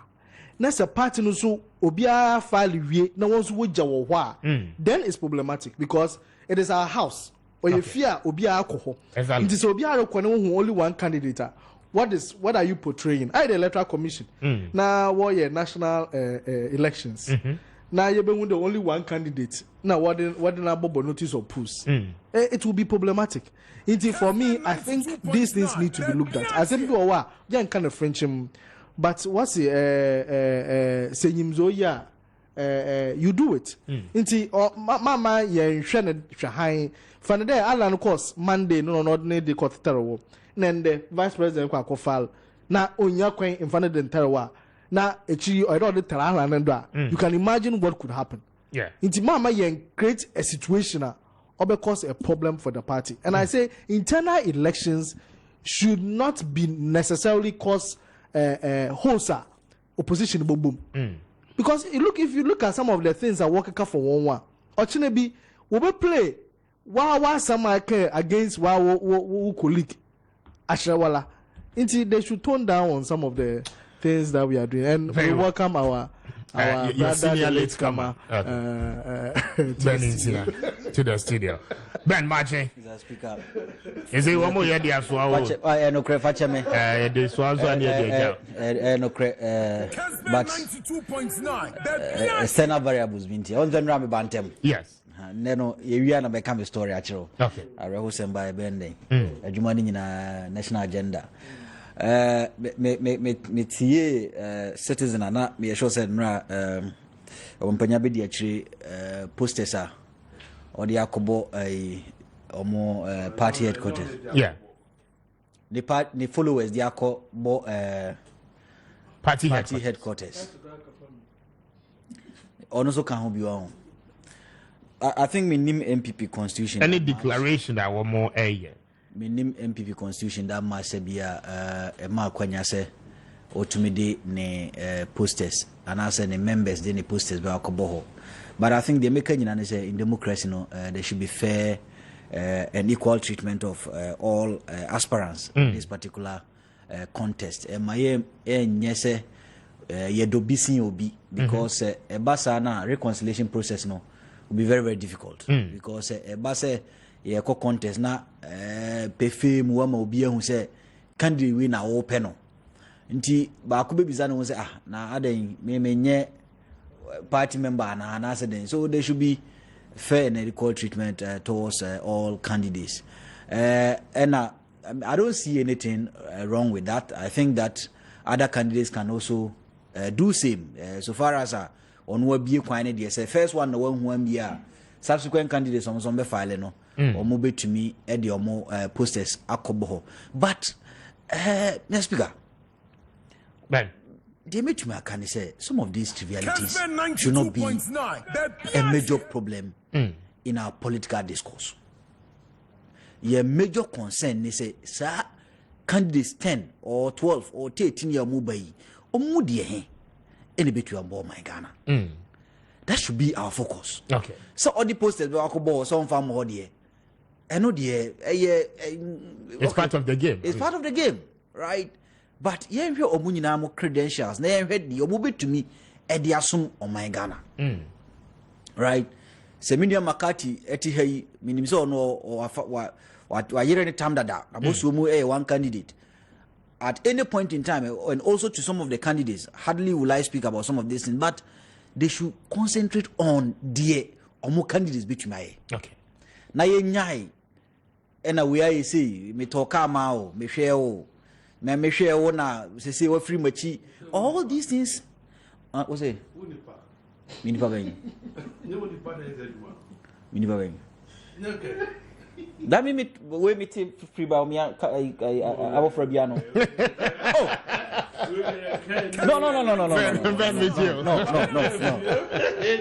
Nasa party no so obia file wie na won so what jawo hwa. Then it's problematic because it is our house. Or you fear obia alcohol. Exactly. It is obia who only one candidate. What are you portraying? I the electoral commission. Now what national elections. Now you be the only one candidate. Now what the bobo notice or push. It will be problematic. For me, I think these things need to be looked at. As if people are young kind of friendship, but what's the you do it. Mama ye shane shahai. Fanade Alan course Monday no ordinary the court terror. Then the vice president kwa file. Na onya kwen in front of the terror. Na echi or the terror you can imagine what could happen. Yeah. Inti mama ye create a situation or cause a problem for the party. And I say internal elections should not be necessarily cause hosa opposition boom boom. Because if you look at some of the things that work for one or be we will play some against colleague Ashrawala. They should tone down on some of the things that we are doing. And we welcome our your senior late comer Ben to the studio. Ben Maakye. Is it one more year the Aswa? No credit for me. The Swazo and the No credit, but external variables binti. On the Rami Bantem. Yes. Neno you na become a story actual. Okay. I rehearse by bending. Adwumani na national agenda. Me tie citizen ana me sure said nra ompanya be di akire posters a odi akobo omo party headquarters. Yeah. The followers di akobo party headquarters. Ono so kan ho bi wa. I think me name MPP constitution. Any declaration that one more area. Me name MPP constitution that must be a kwanya se otumide ne posters and I say the members then the posters be akobo. But I think the make nyina say in democracy no there should be fair and equal treatment of all aspirants in this particular contest. My nyese ye do bisin obi because basa na reconciliation process no will be very, very difficult because base ye ko contest na pefe mu ama obi ehun say candidate we na wo pe no nti ba ko bebiza no say na adan me menye party member na say then so there should be fair and equal treatment towards all candidates and I don't see anything wrong with that. I think that other candidates can also do same so far as on what be quite the first one the one be subsequent candidates on some file no or move to me at the more posters akobo but next speaker Ben they make me can say some of these trivialities should not be a major problem in our political discourse. Your major concern they say sir candidates 10 or 12 or 13 year mobile or mudie any bit you are born my Ghana. That should be our focus. Okay. So all the posters we are some farm or there. I know the it's part of the game. It's part of the game, right? But yeah, you omunina mo credentials. Na head the omu to me e dey asum on my Ghana. Right? Seminia Makati eti hey minim so no or wa yere ni tam dada. Abosu mu one candidate. At any point in time, and also to some of the candidates, hardly will I speak about some of these things, but they should concentrate on the omo candidates between my. Okay. Na ye nyai ena we I say me talka ma o me hwe o me hwe o na say we free machi all these things what say minipa ben minipa ben that me we meet free ba me I for biano oh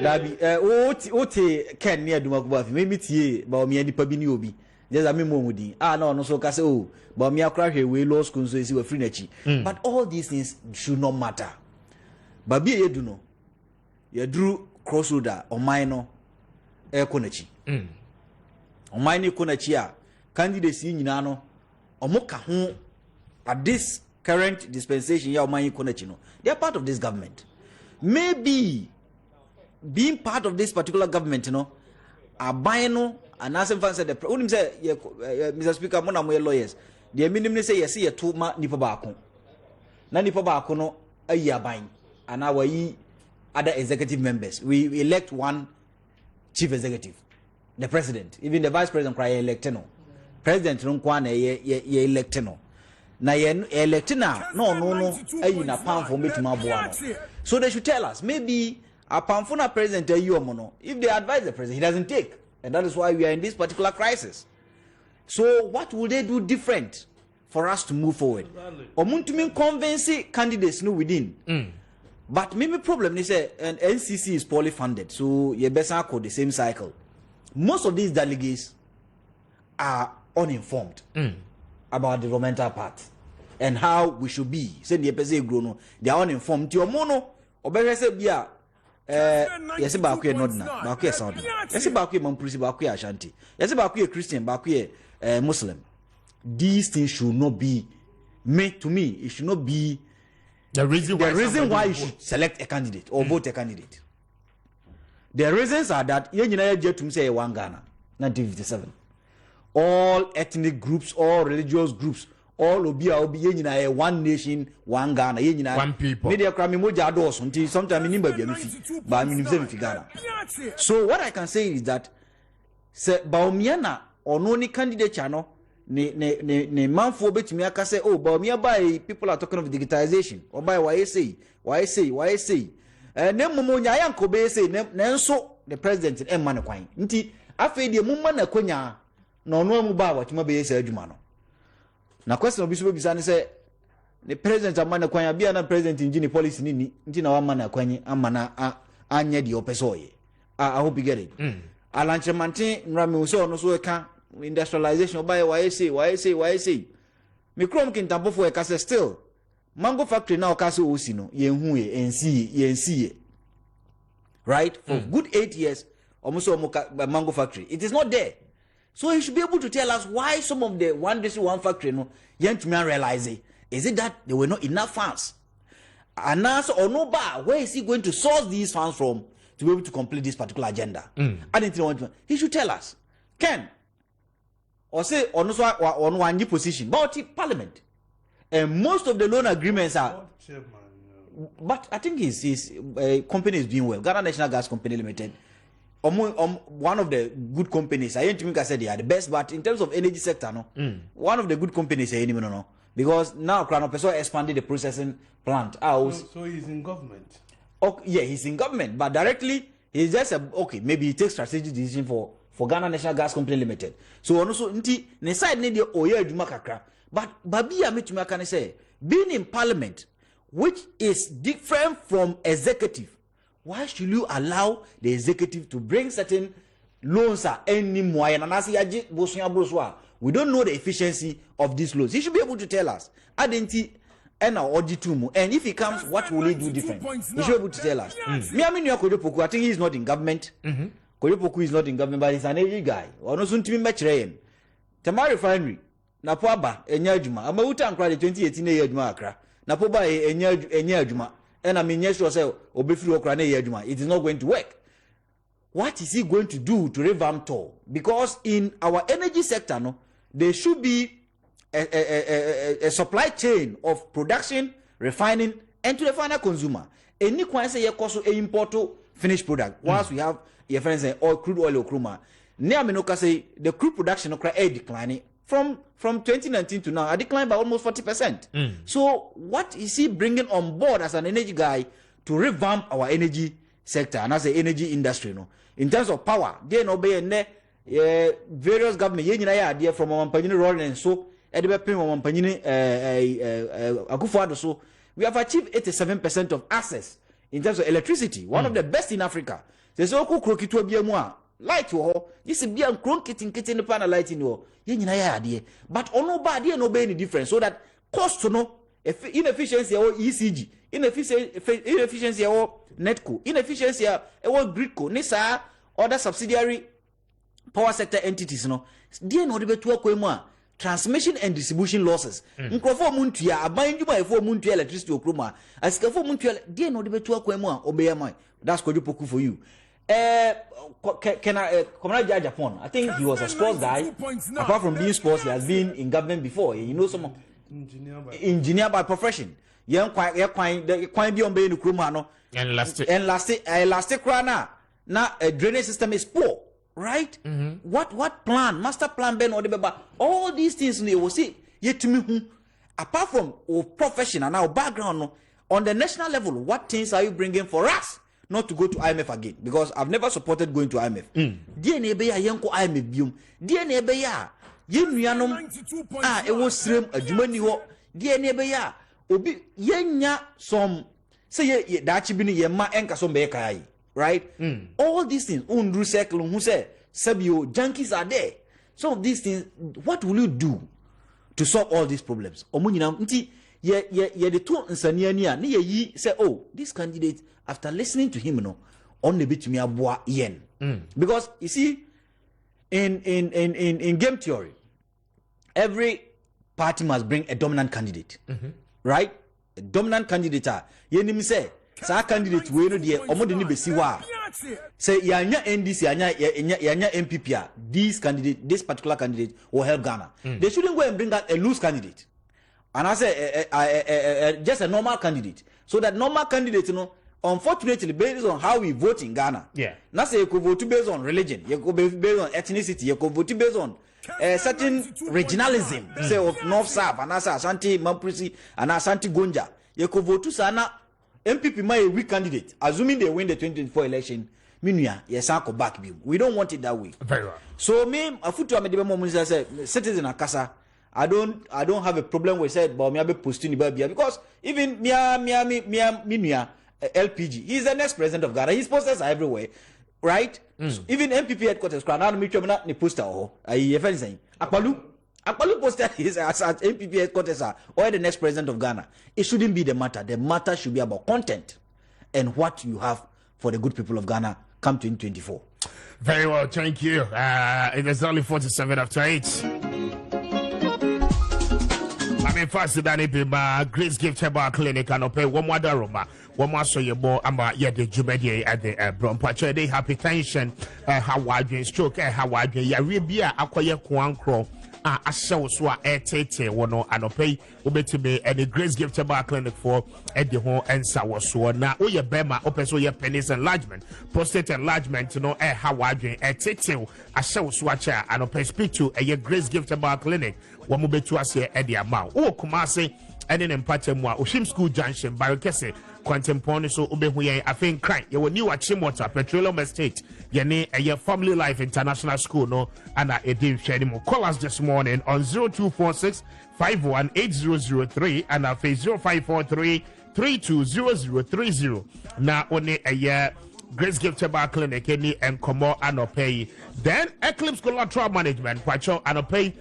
Dabi, ote Ken near Dumakuba, maybe tea, but me and the Pabini. There's a memo. No, so case but me a crash away law school, so you were free nechi. But all these things should not matter. But be you do know, you drew crossroader or minor air konechi. On minor konechia, candidacy in Nano, or moka home at this current dispensation, ya minor konechino. They are part of this government. Maybe being part of this particular government, a bino. And as fan said, Mr. Speaker, one of my lawyers, the minimum say, yes, see a 2 month Nipabako. Nanipabako, no, a year buying, and our other executive members. We elect one chief executive, the president, even the vice president, cry electeno. President Runkwane, ye electeno. Na ye electina, no, a pound for me to my. So they should tell us, maybe a Pamfuna president, a mono. If they advise the president, he doesn't take. And that is why we are in this particular crisis. So what will they do different for us to move forward? Omuntumin convince candidates no within. But maybe problem is and NCC is poorly funded. So you better call the same cycle. Most of these delegates are uninformed about the developmental part and how we should be. Say the pese grono, they are uninformed. Your mono obere say bia yes, Bakuya Nodna, Bakuya Saudi. Yes, Bakuya Mampusi, Bakuya Ashanti. Yes, Bakuya Christian, Bakuya Muslim. These things should not be made to me. It should not be the reason why you should select a candidate or vote a candidate. The reasons are that Yenina Jetum say one Ghana, 1957. All ethnic groups, all religious groups, all obi yenina one nation, one Ghana, yenina one people. Media crime moja dos until sometime in Ghana. So what I can say is that se Baumiana or no ni candidate channel ne manfo betimi aka say oh Baumia by people are talking of digitization or by why say ne momonya yanko be say nenso the president en man kwan nti afei de mumma na konya na ono mu ba watima be say adwuma no. Na question obi so bisa ne say the president amana kwan bia na president ngini policy ni nti na wa mana kwan amana anya di opesoye. I hope you get it. Alanchemante nrame so no so ka industrialization by why say me krom kintampo for e ka say still mango factory now ka say osi no yenhu yensi right for good 8 years almost mango factory it is not there. So he should be able to tell us why some of the one district one factory no yet to realize it. Is it that there were not enough funds? And answer or no bar, where is he going to source these funds from to be able to complete this particular agenda? I didn't want to. He should tell us. Ken or say on one position, but parliament. And most of the loan agreements are but I think his company is doing well. Ghana National Gas Company Limited. One of the good companies. I ain't think I said they are the best, but in terms of energy sector, no, one of the good companies. No, because now Crown Pessoa expanded the processing plant. So he's in government. Okay, yeah, he's in government, but directly he's just maybe he takes strategic decision for Ghana National Gas Company Limited. So also nti ne side ne de oye adwuma kakra, but babia metuma kan say being in parliament, which is different from executive. Why should you allow the executive to bring certain loans anymore? We don't know the efficiency of these loans. He should be able to tell us. And if he comes, what will he do different? He should be able to tell us. I think he is not in government. Koyopoku is not in government, but he's an energy guy. Tamari refinery. Napoaba, Enyajuma. Amauta and cry 2018 year Juma. Napoba Enyajuma. And I mean, yes, it is not going to work. What is he going to do to revamp toll? Because in our energy sector, no, there should be a supply chain of production, refining, and to the final consumer. Any question say you import finished product. Once we have your friends say oil, crude oil or kruma. Neaminoka say the crude production of declining from 2019 to now, a decline by almost 40%. So what is he bringing on board as an energy guy to revamp our energy sector and as an energy industry? No, in terms of power, they no be various government idea from our company rolling and so Akufo-Addo so we have achieved 87% of access in terms of electricity, one of the best in Africa. There's also krokitu biamwa light wo this is biam kron kitten pana light in wo yenyina ya ade but ono ba ade no be any difference so that cost no inefficiency or ECG inefficiency or netco inefficiency or gridco ni sa other subsidiary power sector entities no die no de betu akwemu a transmission and distribution losses nkrofo muntua abanjuma efo muntua electricity okroma asikafo muntua die no de betu akwemu a obeyama that's kojopoku for you. Commander Japan, I think he was a sports guy. Apart from being sports, he has been in government before. You know, some engineer by profession. Young quite beyond being Krumano. And last crana. Now a drainage system is poor, right? What plan, master plan, Ben or the all these things they will see. Yet to me, apart from profession and our background, on the national level, what things are you bringing for us? Not to go to IMF again, because I've never supported going to IMF. DNA be ya yanko IMF bium. DNA be ya yenuanom it was stream adwumani ho. DNA be ya obi yenya some say ye dachi bi ni ye ma enka so be kai, right? All these things undru circle who say sabio junkies are there. Some of these things, what will you do to solve all these problems? Omunyina nti ye the two nsania ni ye say, oh, this candidate, after listening to him, on the bit to me aboa yen. Because you see, in game theory, every party must bring a dominant candidate, right? A dominant candidate. Yenim say, sa candidate we no de omo de ni besi wa. Say yanya NDC yanya MPP. This particular candidate will help Ghana. They shouldn't go and bring out a loose candidate. And I say just a normal candidate. So that normal candidate, unfortunately, based on how we vote in Ghana, now say you could vote based on religion, you could vote based on ethnicity, you could vote based on certain regionalism, say of North South, and Ashanti Mamprisi, and Ashanti Gonja. You could vote to Sana MPP, my weak candidate, assuming they win the 2024 election. Minuya, yes, Uncle back. We don't want it that way. Very well. So me, a foot to a citizen Akasa. I don't have a problem with said, but me be posting the because even Minya LPG, he's the next president of Ghana. His posters are everywhere, right? So even MPP headquarters, now me not ni poster oh. If anything, Akpalu poster is at MPP headquarters or the next president of Ghana. It shouldn't be the matter. The matter should be about content and what you have for the good people of Ghana come 2024. Very well, thank you. It is only 47 after 8. Faster than it be my Grace Gift Herbal Clinic and pay one more daroma. One more so you more about the Jumedi at the Brompache. They hypertension, how wide stroke, how wide ya ribia acquire quancro. I shall swa tete one and pay ubeti and the Grace Gift Herbal Clinic for at the home and sour so now. Oh, your bema open so your penis enlargement, prostate enlargement, how wide tete. I shall swatch and pay speak to a Grace Gift Herbal Clinic. One move to us here at the amount. Oh, Kumasi, and then Patemwa, Oshim School Junction, Barokese, Quantum Pony, so Ubehuye, I think crank. You will new at Chimota, Petroleum Estate, Yane, a year Family Life International School, no, and I didn't share anymore. Call us this morning on 0246 518003 and our face 0543 320030. Now, only a year. Grace Gift Herbal Clinic any and Como and pay. Then Eclipse Collateral Management, Pacho and pay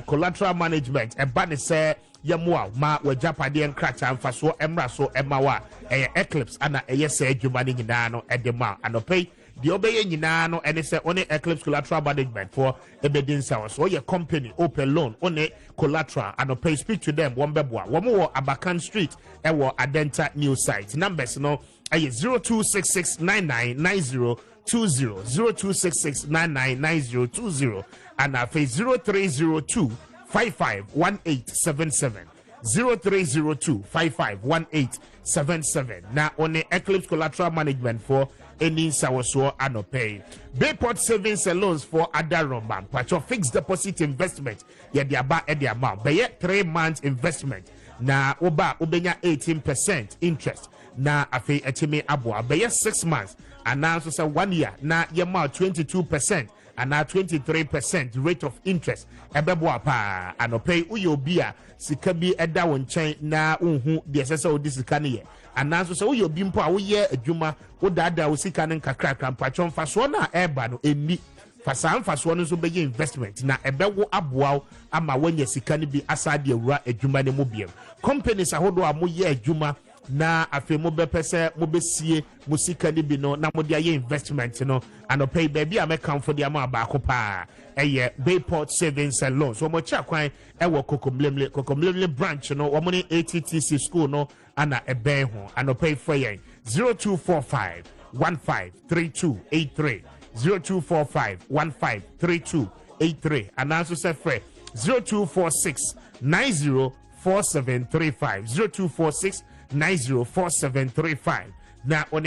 collateral management. And Bunny say Yamua, Ma, where Japadi and Cracha and Faso Emra so Emawa, Eclipse and a yes, Jumani Nano at the ma and pay. The obey Nano and it's only Eclipse Collateral Management for Ebedin Sour. So your company open loan only collateral and pay. Speak to them one bebwa, one more Abakan Street, and war Adenta new site. Numbers no. 0266999020 0266999020 and our face 0302551877 0302551877. Now on the Eclipse Collateral Management for any Sawaso and pay. Bayport Savings and Loans for Adaromban. Pacho fixed deposit investment. Yeah, the about the amount. Bay 3 months investment. Na oba ubenya 18% interest. Na afe etime aboa be 6 months and now so 1 year na yema 22% and now 23% rate of interest ebeboa pa anope uyobia sika bi eda won chen na unhu de sese odi sika ne ye anaso se uyobi mpo a woye adwuma wodada wo sika ne nkakrakra mpatwon faso na eba no eni fasan faso no so beye investment na ebewo aboa ama wanya sika ne bi asade awura adwuma ne mu biem companies ahodo a moye adwuma na afi mo bepese mo besie mo sika ni bi no na mo de aye investment no anope baby a make for the ama ba ko pa eye Bayport Savings and Loans so mo cha kwan e wo kokomlemle branch no wo mo ni ATTC school no ana ebe ho anope for yen 0245 153283 0245 153283 and also say free 0246 904735 0246 904735 na on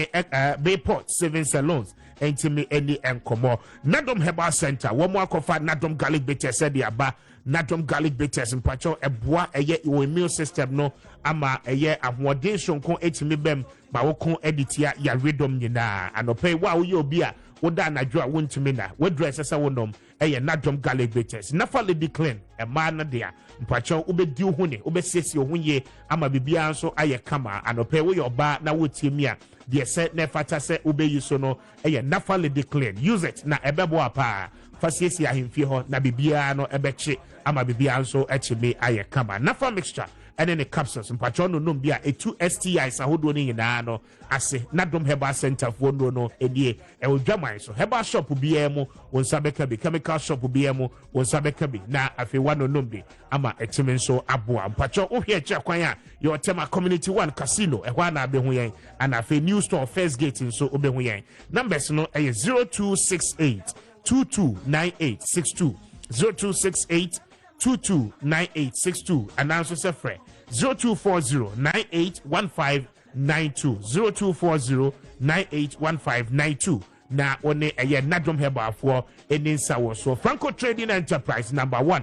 Bayport Savings and Loans entimi any enkomo Nadom Herbal Center wo mo akofa Nadom garlic bitters said aba Nadom garlic bitters mpacho eboa eye immune system no ama eye ahoden sonko etimi bem ba wo kon editia ya redom nyina anope wa wo ye obi a woda anadwo a wontimi na wodress sesa wonom eye Nadom garlic bitters nafa lady clean e ma na dia mpacho ubedi ho ne ubesiesi ho ye ama bibia nso aye kama anope wo ye oba na wotimi a de se ne fata se ubeyi so no eye nafa lady clean use it na ebebo apa fasiesi ahemfie ho na bibia no ebeche ama bibia nso echime aye kama nafa mixture ene ne capsules mpacho no nom bia etu STIs ahodo ni nyina no ase Nadom Herbal Center fo no edie e odwaman so herbal shop bia mu wonsa beka bi chemical shop bia mu wonsa beka bi na afi wano nom bi ama etime nso aboa mpacho ohwe eche kwan a your tema community 1 casino e hwa na be hu yen ana afi new store first gate nso obe hu yen numbers no e 0268 229862 0268 229862 and also say free 0240981592 0240981592 na one eye Nadom Herbal for any nsawo so Franco Trading Enterprise number 1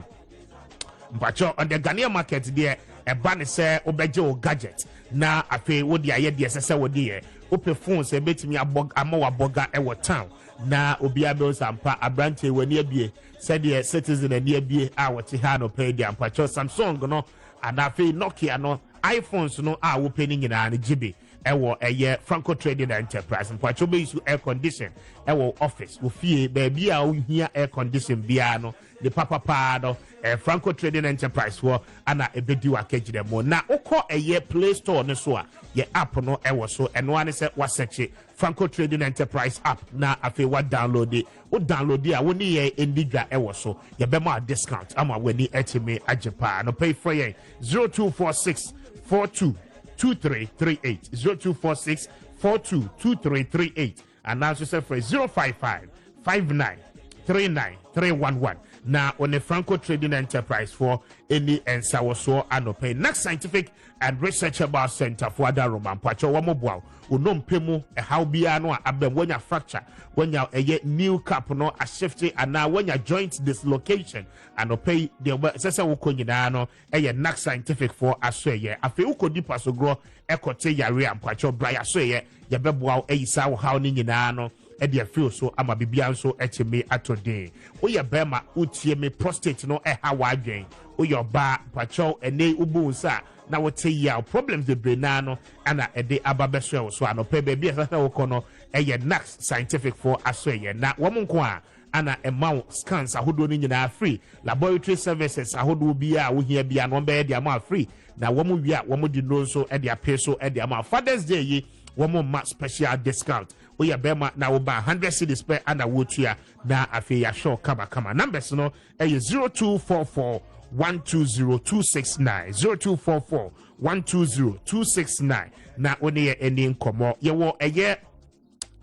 mpacho on the Ghanaian market there e ban say obeje o gadget na afi wo dia ye de sese wo de ope phones e betimi amawa boga e wo town na obi abel sampa abrante wani abie said the citizen and abie a wote ha no pay the ampacho Samsung no and afi Nokia no iPhones no a wo pay ni nyina na GB ewo eye Franco Trading Enterprise mpacho be use air condition ewo office wo fie baby a wo hia air condition bia no the papa no Franco Trading Enterprise wo ana ebedi wa kagire mo na ukọ eye Play Store no so a ye app no ewo so eno ane se wa search Franco Trading Enterprise app na afi wa download it o download it a woni ye endigwa ewo so ye be ma discount ama wani etime ajepa no pay for ye 0246 42 2338 0246 42 2338 and now so say for 055 59 39 311 na on a Franco Trading Enterprise for any ensawoso anope next scientific and researchable center for other roman pacho wamobwa unom pemu e how bia no abem when ya fracture when ya new cap no a shifty and now when ya joint dislocation anope the sesa wo konyina no next scientific for asweye afi ukodi pasogro ekote yare ampacho bra asweye ya beboa eyisa wo how ni nyina no e feel so ama bibia nso etime atode oye bema utie me prostate no ha wadwen oye ba pacho ene ubunsa na wote ya problems de brenano ana ede ababeso so anope baby asasa wokono next scientific for asoye na womonko a ana emau scans ahodo ni nyina free laboratory services ahodo bia wo hia bia no be de ama free na womo wi a womo di no so e de apeso e de ama Father's Day yi womo ma special discount oya bema na wo ba 100 cedis per and wotua na afi ya show kama numbers no 0244 120269 0244 120269 na one ye eni nkomo ye wo eye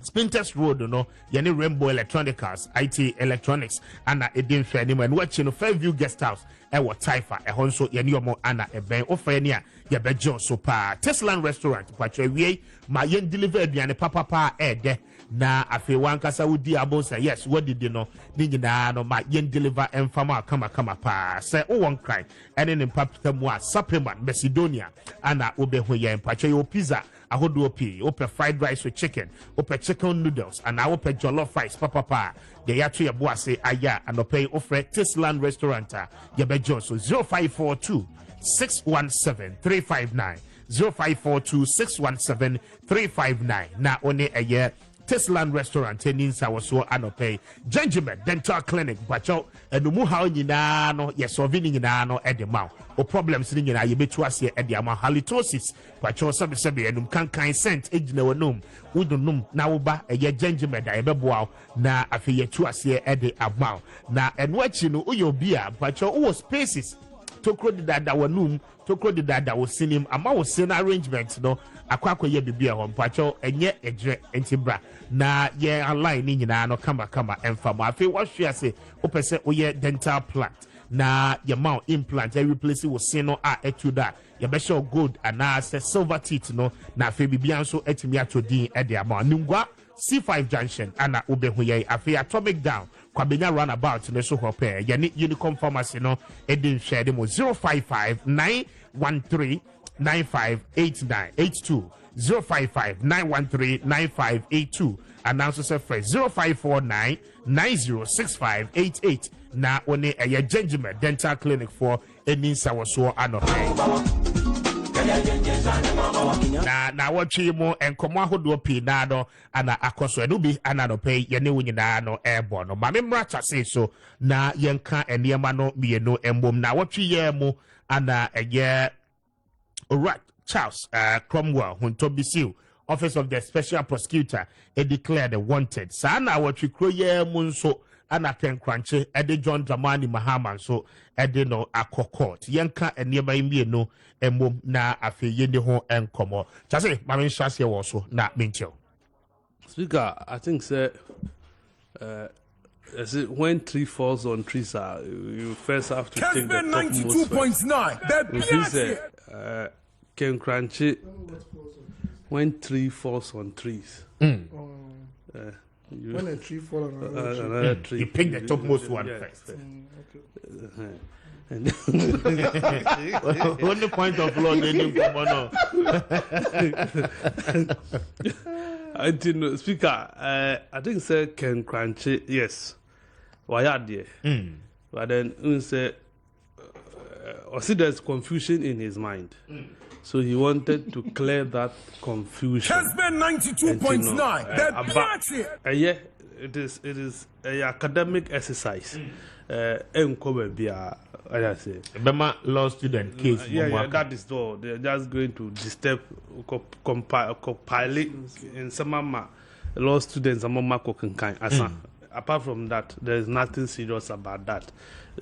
Spinters Road no yene Rainbow Electronicals IT Electronics ana edin hwe ni man watch no Fairview Guest House ewo Taifa ehonso yene yomo ana eben ofa ni a ye bejo so pa Tesla restaurant patwa wie ma yen deliver aduane papa ede na afi wankasa wudi abonsa yes wodi no ni nyina no ma yen deliver enfama kama pa se o won cry ene ne papita mu a supplement Macedonia ana obehu yen patwa yo pizza ahodo pii open fried rice with chicken open chicken noodles and now open jollof rice papa the yato ya boase aya and pay offer Tisland restaurant ya be so 0542 617 359 0542 617 359 na one a year Tisland restaurant in Sawaso Anope, Gentlemen Dental Clinic, Bacho, and the Muhao Yinano, yes, or Vinino at the mouth, or problems in a Yibituasi at the amount halitosis, Bacho Sabi and Kankai sent, Ejno, Udunum, Nauba, a year gentleman, I remember na Afiyatuasi at the amount. Na and what you know, Uyo Bia, Bacho, who spaces. Tokro di dada wanum tokro di dada wosinim ama wosin arrangement no akwakwa ye bibia ho mpacho enye ejre entibra na ye align ni nyina no kama emfamo afi wahwe ase opese oye dental plant na ye mount implant e replace wosin no a etuda ye be show gold ana se silver teeth no na afi bibia nso etimi atodin e de ama ningwa C5 junction ana obehu ye afi atomic down Kwabenya runabout ne so hope yani unicorn pharmacy no edin share dem 055 913 9589 82 055 913 9582 and also say fresh 0549 906588 na one a gentleman dental clinic for any sawaso anope na watchi mo enkomo ahodo pi na no ana akoso enu bi ana no pay ye ne wunyina no airborne no mame mracha say so na yenka eniema no mienu embom na watchi ye mo ana eye Alright, Charles Cromwell Huntobisiu Office of the Special Prosecutor declared wanted sana watchi kroye mo nso ana ken kranche ede John Dramani Mahama so ede no akokot yenka eniema imienu embom na afi yende ho enkomo chase mame nhyase wo so na mentio Speaker, I think say when tree falls on trees you first have to take the topmost 92.9 Ken Crunchy when tree falls on trees when a tree falls on another tree you pick the topmost one first Only point of law I didn't Speaker, I think say Ken Crunchy, yes. Why are there? But then say or see there's confusion in his mind. So he wanted to clear that confusion. Kessben 92.9. Yeah, it is a academic exercise. I say. Bema law student case. Yeah, that is all. They're just going to disturb, compile in some law students and mama apart from that, there is nothing serious about that.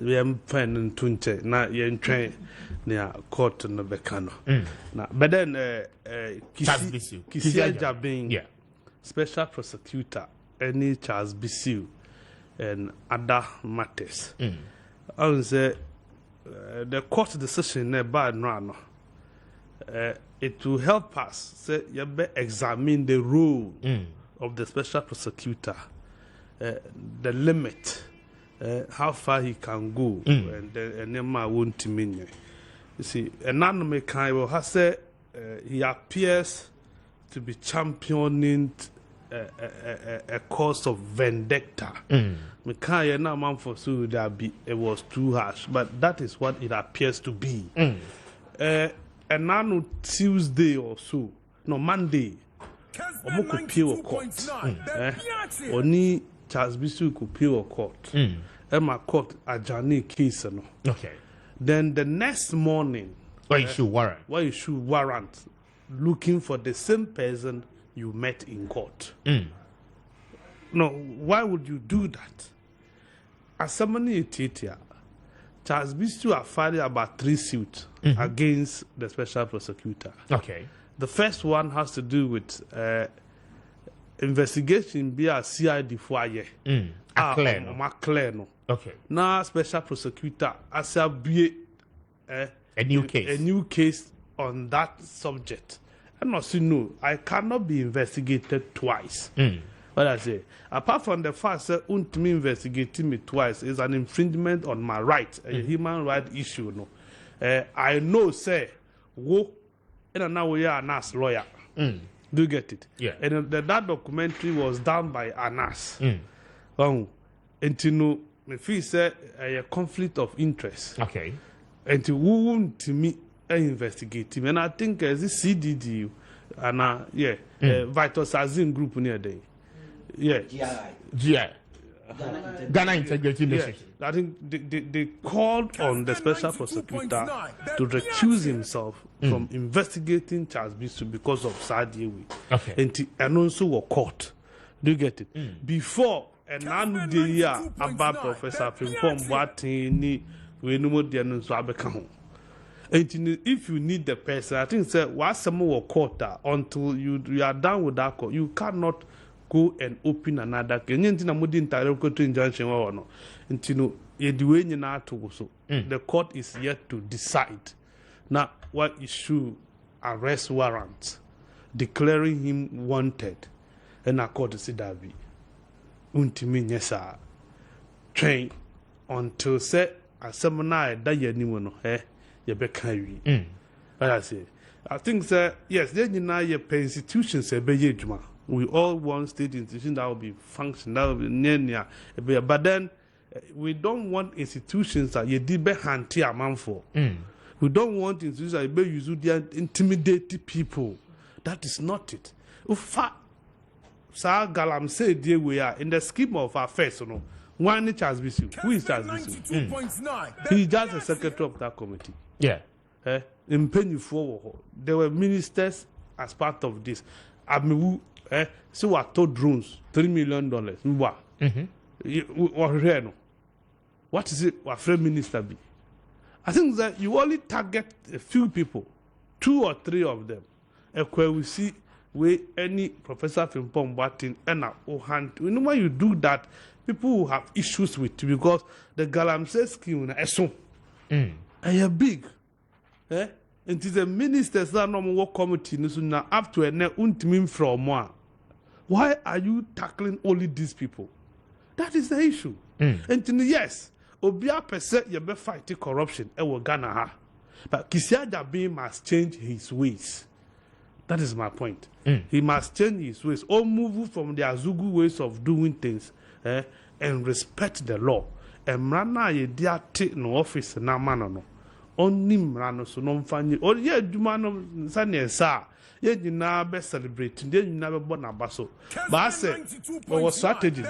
We are finding tunche na ye train near court no bekano. But then Kisia Jabin, special prosecutor, any Charles Bisiu and other matters. I would say the court decision by no. It will help us say you better examine the role of the special prosecutor, the limit, how far he can go, and then won't mean. You see, another kind will have said he appears to be championing a cause of vendetta. Maakye na man for so that be it was too harsh, but that is what it appears to be. And now Tuesday or so, no Monday, omo could pay court. Oni Charles Bisiu could pay court. Emma court ajani case no. Okay. Then the next morning, why issue warrant looking for the same person you met in court. No, why would you do that? As somebody here, Charles Bisiu have filed about 3 suits against the special prosecutor. Okay. The first one has to do with investigation via CID for a year. Okay. Now, special prosecutor as a new case. A new case on that subject. And also, no, I cannot be investigated twice. What I say, apart from the fact that me investigating me twice is an infringement on my right, a human right issue. No, I know, say, wo, and now we are a nice lawyer. Do you get it? Yeah. And that documentary was done by Anas. And you know, me feel say a conflict of interest. Okay. And to who to me investigate him. And I think this CDD and Vital Sazin group near there. Yeah. GI. Ghana Integrity Initiative. I think they called on the special prosecutor to recuse himself from investigating Charles Bisu because of Sadiewi. Okay. And also were caught. Do you get it? Before and now the year about Professor Frimpong Boateng we no more the announcement abeka. And if you need the person, I think say what some were caught until you are done with that court, you cannot go and open another case. Anything I'm doing to injunction or no. Until the court is yet to decide. Now, what issue arrest warrant declaring him wanted, and a court to see that be. Untimi yesa train until say a seminar that you know you be carry. I say, I think sir, yes, then you know your institutions a be juma. We all want state institutions that will be function, that will be near, but then we don't want institutions that you did be handy a man for. We don't want institutions that you use to intimidate people. That is not it. Ufa, Sir Galam said, dear, we are in the scheme of affairs. No, one Charles Bisu. Who is Charles Bisu? He is just the secretary of that committee. Yeah. In Penny forward, there were ministers as part of this. So I told drones $3 million. What is it? What Prime Minister be? I think that you only target a few people, 2 or 3 of them. And where we see where any Professor Frimpong Boateng and hand. You know why you do that? People will have issues with you because the Galamsey scheme is so big. And it is the ministers that no more committee now up to a ne from one. Why are you tackling only these people? That is the issue. And yes, Obia percent you be fighting corruption and Ghana ha. But Kisia Jabi must change his ways. That is my point. He must change his ways or move from the Azugu ways of doing things and respect the law. And Mrana ye dia take no office na man no. Only Mrano so no mfanye. Or ye Jumano Sanya sa. Ye na be celebrating. Ye na be born abaso. But I say, our strategy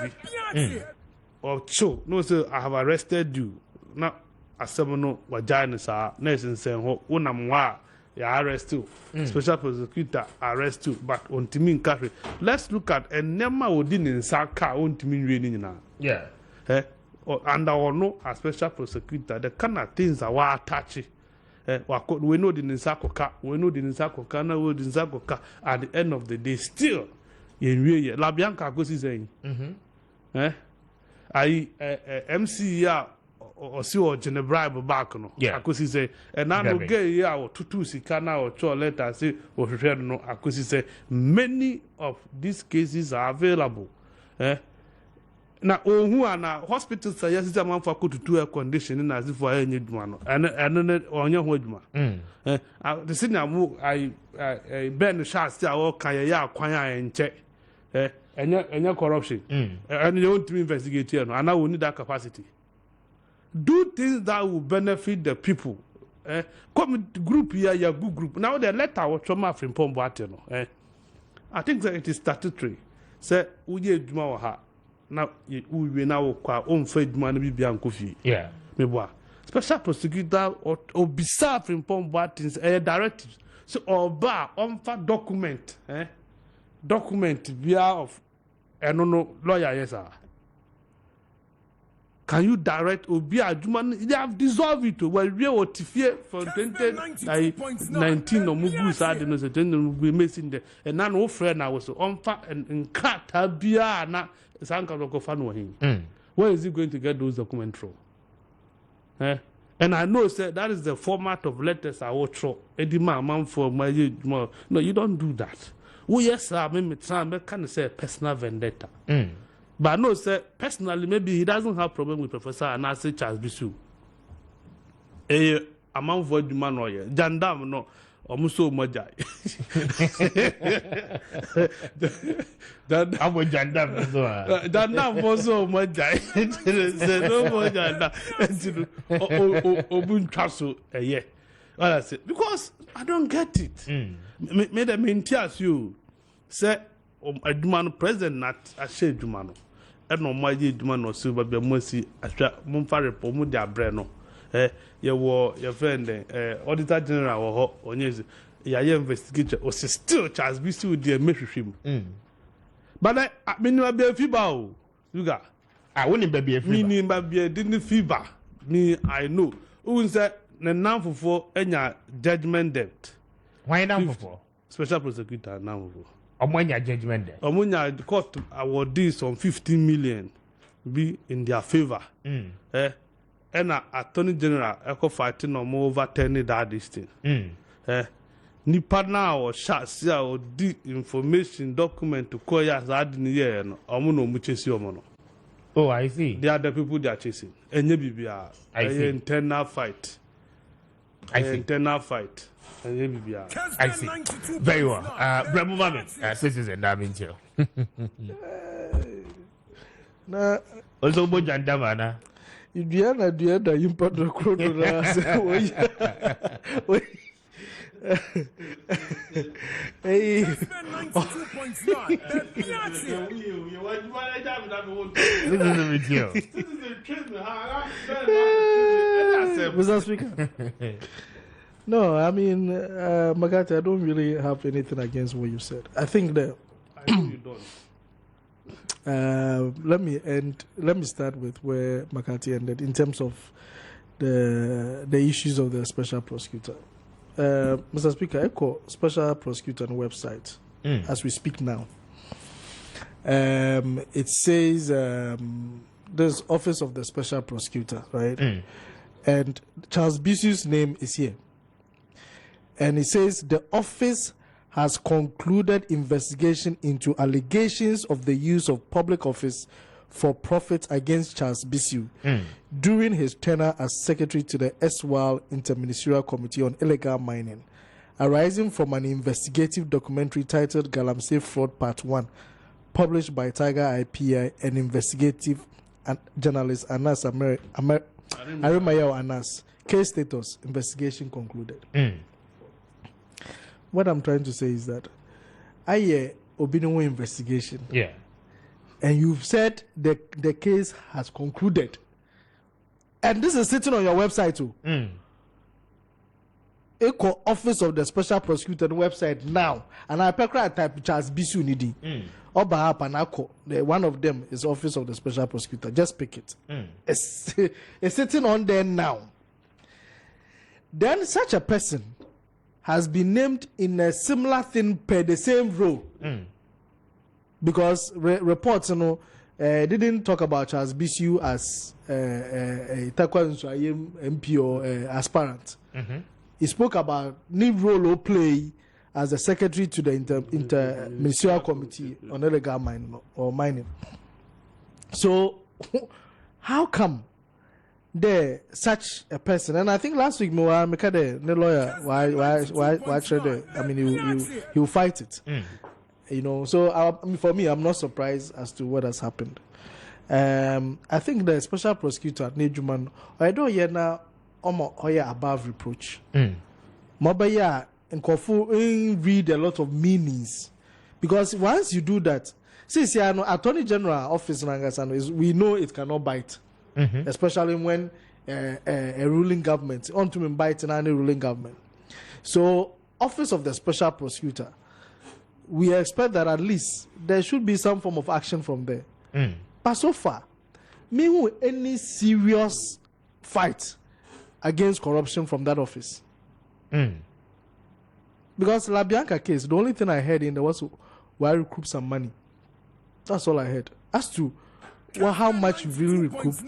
or so no say I have arrested you. Now asemono wajane sa na esensen ho wonamwa ya arrest you. Special prosecutor arrest you, but on timin carry. Let's look at enema odin in saka on timin really na. Yeah. Under or no a special prosecutor, the kind of things that were attached. We know the Nisakoka, we know the Nisakoka, now we the Nisakoka. At the end of the day, still, in La Bianca goes saying, MCA or see or Genebribe back no. Yeah. I could say, and I no gay ya or tutu sikana or cho letter say or no. I could say many of these cases are available. Na who are na hospitals say yes a man for to air conditioning as if I need one and on your hodma. The senior I Ben shots there all kaya kwaya and check and your corruption and you want to investigate here and I will need that capacity. Do things that will benefit the people. Come group here, your good group. Now the letter was trauma from Pomboateno. I think that it is statutory. Say uye juma ha. Now we now qua own fed man be biancofi. Yeah. Meboa. Special prosecutor or bizarre from Pomboaten's directives. So or bar on for document. Document via of no lawyer, yes, sir. Can you direct Obia Juman? They have dissolved it. Well, we are from 2019 or Mugu side and the general we missing the and none of friend I was on fat and cat Appiah na Sanka Roko Fanwahim. Where is he going to get those documents from? And I know sir, that is the format of letters I will throw. Edima man for my no, you don't do that. Oh yes, sir, I mean can say personal vendetta. But no, sir, personally, maybe he doesn't have problem with Professor Anase Charles Bisu. A man for the man or Jandam, no, almost much. That I'm with Jandam as well. that now was so much. No more than that. Obun Trasso, yeah. What I said, because I don't get it. Made them in tears, you say, a man president not a shade man. And no my dear man or silver be mercy, a Mumfare Pomudia Breno. You were your friend, Auditor General or Onyes, your investigator, or still Charles B. with the mission. But I mean, I be a fever. You got, I wouldn't be a free. Meaning, but be a didn't fever. Me, I know. Who is that? Now for any judgment debt. Why now for? Special prosecutor now for. When your judgment debt. When your court award this on 15 million be in their favor. And Attorney General echo fighting no more over 10 that this thing. Nipa now or shots or the information document to call ya that in the year or no muches your. Oh, I see. They are the people they are chasing. And maybe I see internal fight. I see internal fight. And maybe I see. Very well. Bravo Mami, citizen damage here. Na also Bojandamana. Idiana diada impado krono Hey. Mr. Speaker. No, I mean, Maakye, I don't really have anything against what you said. I think that I know you don't. let me start with where Maakye ended in terms of the issues of the special prosecutor. Mr. Speaker, echo special prosecutor on website as we speak now. It says there's office of the special prosecutor, right? And Charles Bisu's name is here. And it says the office has concluded investigation into allegations of the use of public office for profit against Charles Bisu during his tenure as secretary to the SWAL Interministerial Committee on Illegal Mining, arising from an investigative documentary titled Galamsey Fraud Part 1, published by Tiger Appiah and investigative journalist Anas Arimayaw Anas. Case status, investigation concluded. What I'm trying to say is that I Obinowo investigation. Yeah. And you've said the case has concluded. And this is sitting on your website too. Echo office of the special prosecutor website now. And I type Charles Bisu Nidi. Oba Panako. One of them is office of the special prosecutor. Just pick it. It's sitting on there now. Then such a person has been named in a similar thing per the same role. Because reports, didn't talk about Charles Bisu as a MP or aspirant. He spoke about new role of play as the secretary to the Interministerial Committee on Illegal Mining. So, how come there such a person? And I think last week, the lawyer, he will fight it. So for me, I'm not surprised as to what has happened. I think the special prosecutor Nejuman, I don't hear now above reproach. Mobaya and Kofu read a lot of meanings, because once you do that, since you are Attorney General office, we know it cannot bite, especially when a ruling government on to bite in any ruling government. So, office of the special prosecutor, we expect that at least there should be some form of action from there. But so far, any serious fight against corruption from that office. Because La Bianca case, the only thing I heard in there was why recoup some money. That's all I heard. As to how much really recouped,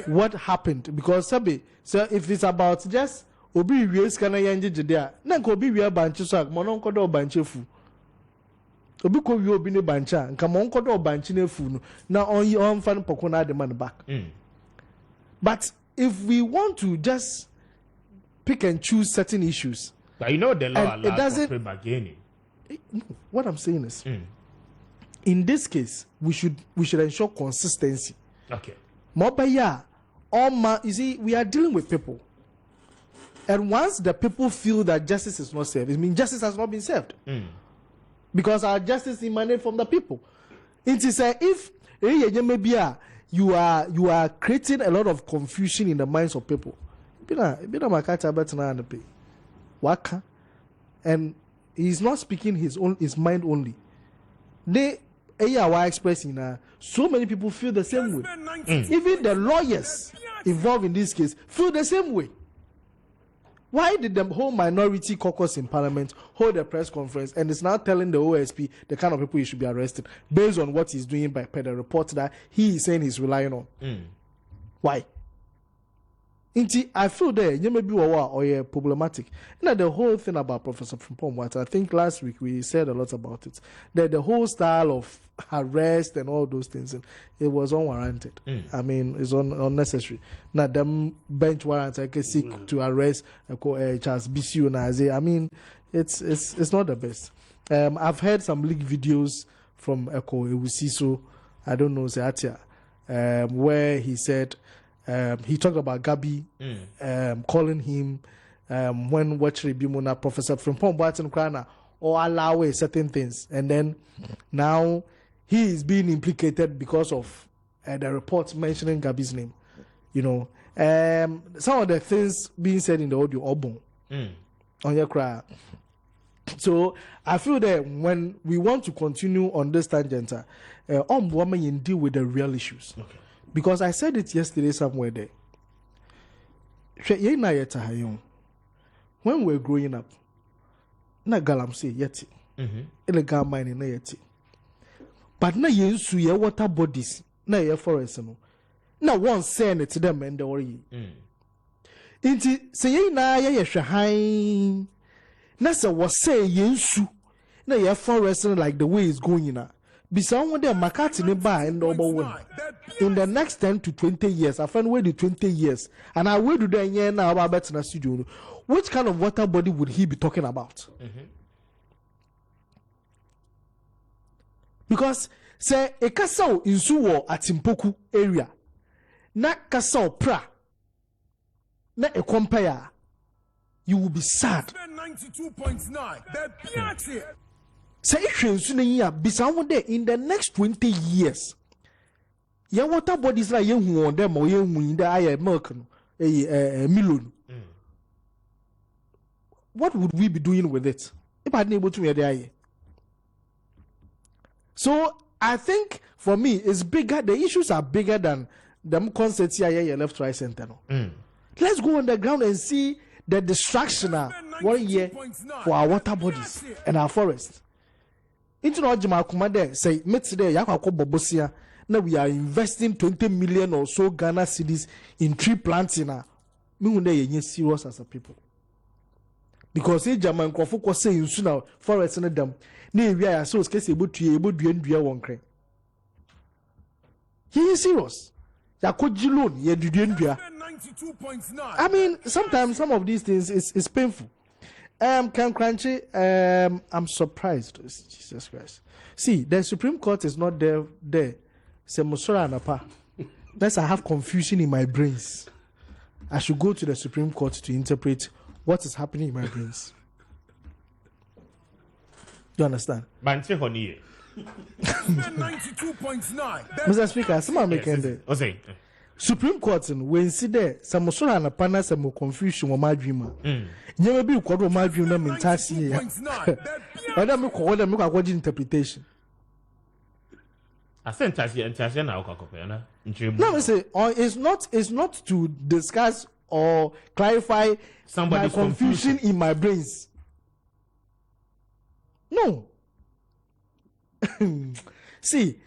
what happened. Because so if it's about just obi wie sika na yanje jidea na nka obi wie banche so ak mono nkodo banche fu obi ko wie obi ne banche nka mo nkodo banche na fu no na on fan poko na the man back. But if we want to just pick and choose certain issues, But you know the law And it allows for doesn't- bargaining. No, what I'm saying is, in this case, we should ensure consistency. Okay. You see, we are dealing with people. And once the people feel that justice is not served, it means justice has not been served. Because our justice emanates from the people. It is if you are creating a lot of confusion in the minds of people. And he's not speaking his mind only. They are expressing so many people feel the same way. Even the lawyers involved in this case feel the same way. Why did the whole minority caucus in parliament hold a press conference and is now telling the OSP the kind of people he should be arrested based on what he's doing by the report that he is saying he's relying on? Why? I feel that you may be or problematic. The whole thing about Professor Frimpong, I think last week we said a lot about it. That the whole style of arrest and all those things, it was unwarranted. I mean, it's unnecessary. Now, them bench warrants I can seek to arrest Charles Bisiu. I mean, it's not the best. I've heard some leaked videos from Eko Ewusiso, I don't know, Appiah, where he said. He talked about Gabi calling him when watching Bimuna Professor Frimpong Barton Krana or allow certain things, and then now he is being implicated because of the reports mentioning Gabi's name. You know, some of the things being said in the audio Obon on your cry. So I feel that when we want to continue on this tangent, woman deal with the real issues. Okay. Because I said it yesterday somewhere there. When we're growing up, na galam say yeti. Illegal mining na yeti. But na yensu ye water bodies na ye forest no. Na one send it to them and the worry. Inti say ye na ye hwehan. Na se was say yensu na ye forest like the way it's going na. Bisa one day Makati ne buy and over one. In the next 10 to 20 years, I find where the 20 years, and I will do that year now about better in a studio. Which kind of water body would he be talking about? Because say a castle in Suwo at Timpoku area, not castle pra, not a compare, you will be sad. 92.9. Say in the next 20 years, your water bodies like young on them or young in the eye American a million. What would we be doing with it if I hadn't able to hear the eye? So I think for me it's bigger, the issues are bigger than them concepts here left, right, center. Let's go on the ground and see the destruction 1 year for our water bodies and our forests. Into no jima kuma there say met today yakwa bobosia now we are investing 20 million or so Ghana cedis in tree planting me hu dey serious as a people, because German crofo ko say nsu na forest no dam na ewia ya so skese ebodua won kre he serious yakoji loan ye dua. I mean sometimes some of these things is painful. Can Crunchy, I'm surprised. Jesus Christ. See, the Supreme Court is not there. Say Musora and Appiah. That's I have confusion in my brains. I should go to the Supreme Court to interpret what is happening in my brains. You understand? Banche Honey. 92.9. Mr. Speaker, someone making the Supreme Court when see there some Musora and Appiah some confusion on my dreamer. You may be called my dream in Tassie. I don't make what I'm going interpretation. I sent Tassie and Tassie now. No, say it's not to discuss or clarify somebody's confusion in my brains. No. See,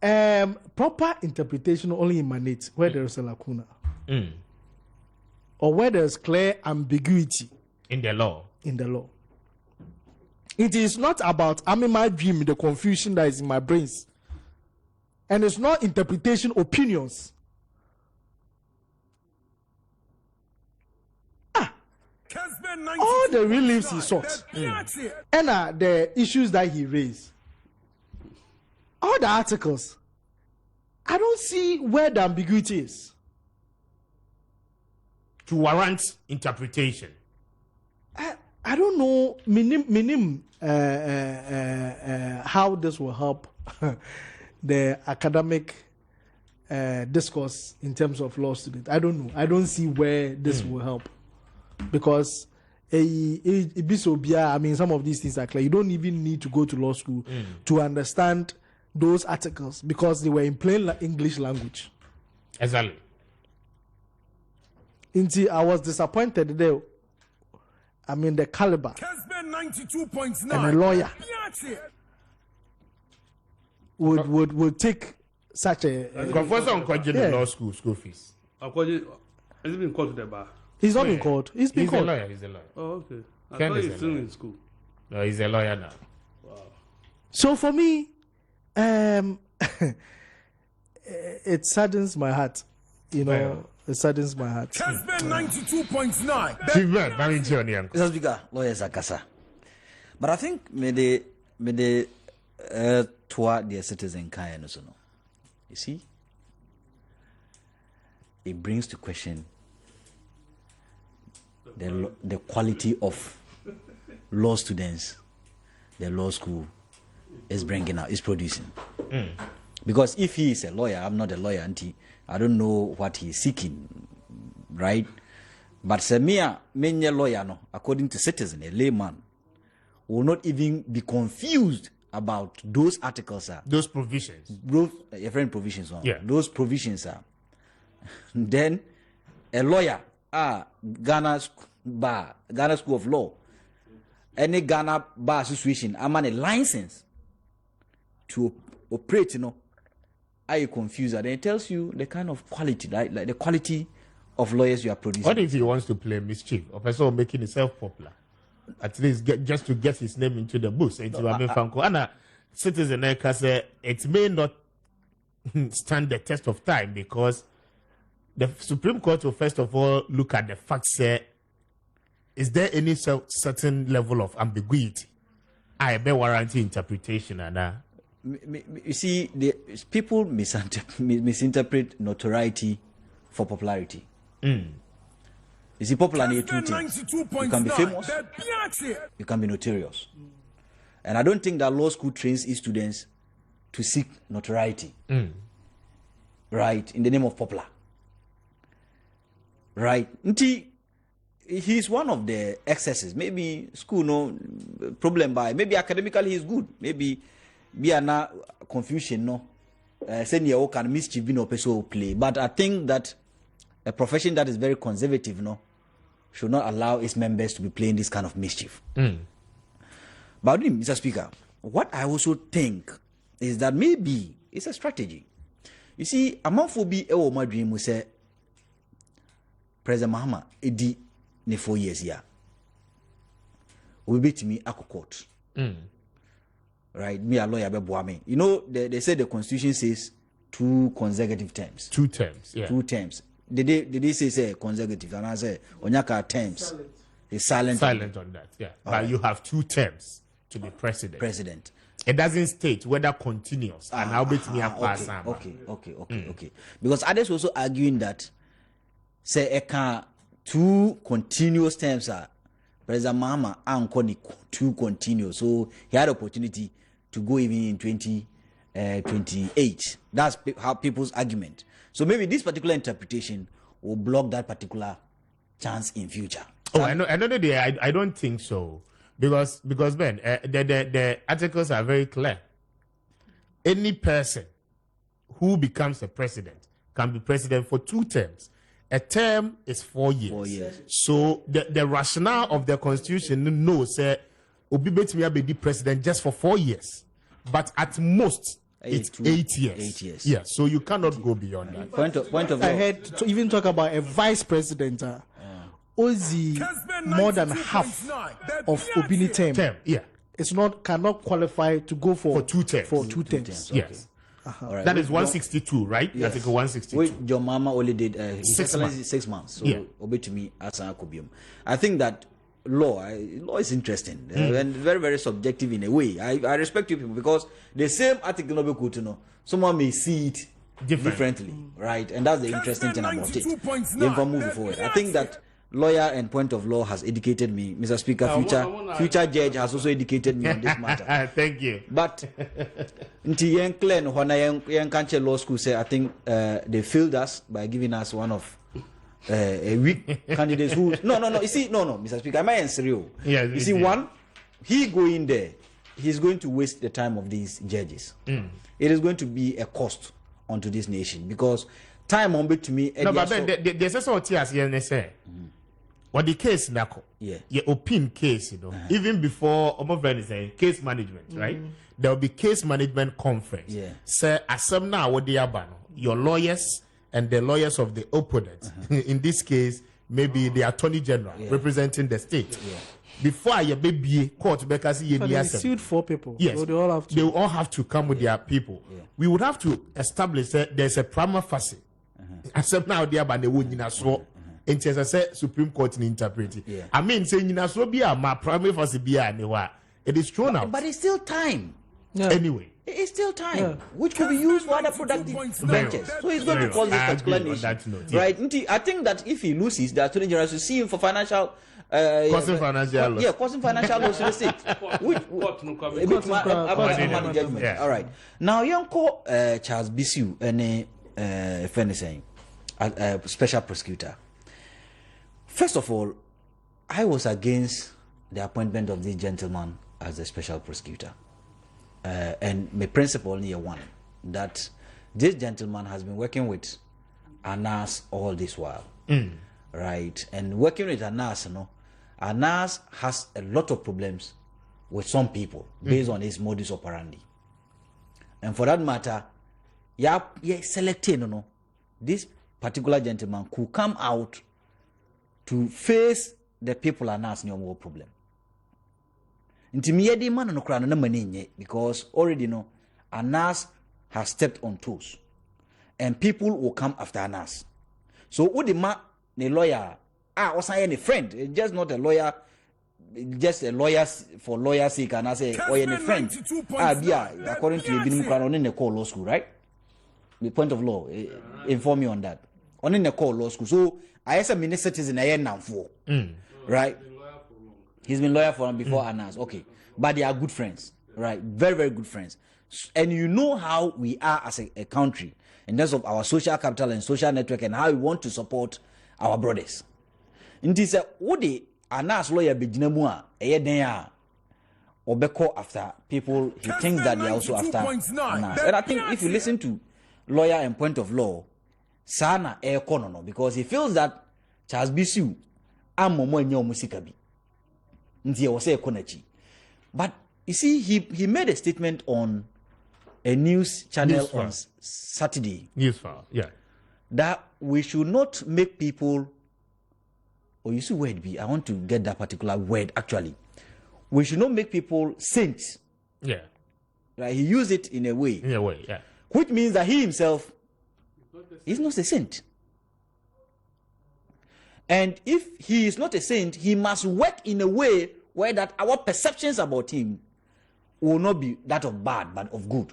proper interpretation only emanates where there is a lacuna. Or where there is clear ambiguity in the law. It is not about I'm in my dream, the confusion that is in my brains. And it's not interpretation opinions. Kessben all the reliefs he sought, and the issues that he raised, all the articles, I don't see where the ambiguity is. To warrant interpretation. I don't know how this will help the academic discourse in terms of law students. I don't know. I don't see where this will help, because I mean, some of these things are clear. You don't even need to go to law school to understand those articles, because they were in plain English language. Exactly. Until I was disappointed there. I mean, the caliber Kessben 92.9 and a lawyer would take such a. Professor Nkwaji law school fees. Has he been called to the bar? He's not been called. He's been called. He's a lawyer. Oh, okay. I Ken thought is he's a still lawyer. in school. No, he's a lawyer now. So for me, it saddens my heart. You know, it saddens my heart. Kessben 92.9 Chief Ben, Mary Johnny Uncle. Mr. Speaker, lawyers are kasa. But I think may the toward the citizen kind of no. You see, it brings to question the quality of law students the law school is bringing out, is producing. Because if he is a lawyer, I'm not a lawyer, auntie. I don't know what he's seeking, right? But Samia, many lawyer, no, according to citizen, a layman, will not even be confused about those articles. Those provisions. Those different provisions. Yeah. Those provisions are. Then a lawyer, Ghana School of Law, any Ghana Bar Association, I'm on a license to operate, you know. Are you confused? And it tells you the kind of quality, right? Like the quality of lawyers you are producing. What if he wants to play mischief? Or person making himself popular? At least just to get his name into the books. And a citizen say it may not stand the test of time, because the Supreme Court will first of all look at the facts. Say, is there any certain level of ambiguity? I may warrant interpretation and. You see, people misinterpret notoriety for popularity. You see, popular need two things. You can be famous, you can be notorious. And I don't think that law school trains its students to seek notoriety, right, in the name of popular. Right? He's one of the excesses. Maybe school, no problem by. Maybe academically he's good. Maybe be a confusion, no. Saying you can mischief no person play. But I think that a profession that is very conservative, no, should not allow its members to be playing this kind of mischief. But Mr. Speaker, what I also think is that maybe it's a strategy. You see, among Phoebe my dream we say President Mahama edi ne 4 years here. We beat me at court. Right, me a lawyer be boame. You know, they say the constitution says 2 consecutive terms. 2 terms, yeah. 2 terms. Did they say consecutive? And I say onyaka terms. It's silent on that, yeah. But right. You have 2 terms to be president. It doesn't state whether continuous and how bit me pass. Okay. Because others also arguing that say 2 continuous terms are President Mahama and 2 continuous, so he had opportunity to go even in 2028. That's how people's argument. So maybe this particular interpretation will block that particular chance in future. Oh, I know. I don't think so, because Ben, the articles are very clear. Any person who becomes a president can be president for 2 terms. A term is 4 years. 4 years. So the rationale of the constitution knows Obi betimi be the president just for 4 years, but at most it's 8 years. 8 years. Yeah. So you cannot go beyond that. Point of I had to even talk about a vice president. Ozi more than half of Obini term. Yeah. It's cannot qualify to go for 2 terms. For 2 terms. Okay. Yes. Right. That is 162, right? Yes. Article 162. Wait, your mama only did 6 months. 6 months. 6 months. So Yeah. obey to me as a Kubi. I think that law is interesting and very, very subjective in a way. I respect you people because the same article no be to know someone may see it differently, right? And that's the interesting thing about it. Then moving forward, I think that lawyer and point of law has educated me, Mr. Speaker. Future judge has also educated me on this matter. Thank you. But nti yen clear no na yen kanche law school say I think they failed us by giving us one of a weak candidates who no you see no Mr. Speaker am I answer you? Yes, you see one he going there he's going to waste the time of these judges. It is going to be a cost onto this nation because time on bit to me no but there's also tears here say what the case nako your opinion case even before almost very saying case management right there will be case management conference say asem na what they are your lawyers and the lawyers of the opponent in this case maybe the attorney general representing the state before your baby court because they sued 4 people. Yes, so they will all have to come with their people. We would have to establish that there's a prima facie. Except now they are by the wood in a so. And as I said, Supreme Court in interpret. I mean, saying in a so be my prima facie be anywhere. It is thrown out. But it's still time. Anyway. It is still time, which could be used for other productive ventures. So he's going to cause this particular nation. Right? I think that if he loses, the attorney general will see him for financial causing financial loss. Yeah, causing financial loss to the state. All right. Now, young Charles Bisu and friend is saying, special prosecutor. First of all, I was against the appointment of this gentleman as a special prosecutor. And my principle year one that this gentleman has been working with Anas all this while, right? And working with Anas, Anas has a lot of problems with some people based on his modus operandi. And for that matter, selecting, this particular gentleman could come out to face the people Anas no more problem. Intimidate man no kra no money because already Anas has stepped on toes and people will come after Anas. So udima ne lawyer was I any friend, just not a lawyer, just a lawyer for lawyer's sake, and I say or any friend. According to the Binom on in the call law school, right? The point of law, inform me on that. On in the call law school. So I as a minister citizen I now for right? He's been lawyer for him before Anas. Okay. But they are good friends, right? Very, very good friends. And you know how we are as a country in terms of our social capital and social network and how we want to support our brothers. And this what the Anas lawyer Bijinamua, Obeko after people, he thinks that they are also after Anas. And I think if you listen to lawyer and point of law, Sana Konono, because he feels that Charles Bisu, Amomo Nyo Musikabi. But you see, he made a statement on a news channel on Saturday. That we should not make people, or you see word be, I want to get that particular word actually. We should not make people saints. Right? He used it in a way. Which means that he himself is not a saint. And if he is not a saint, he must work in a way where that our perceptions about him will not be that of bad, but of good.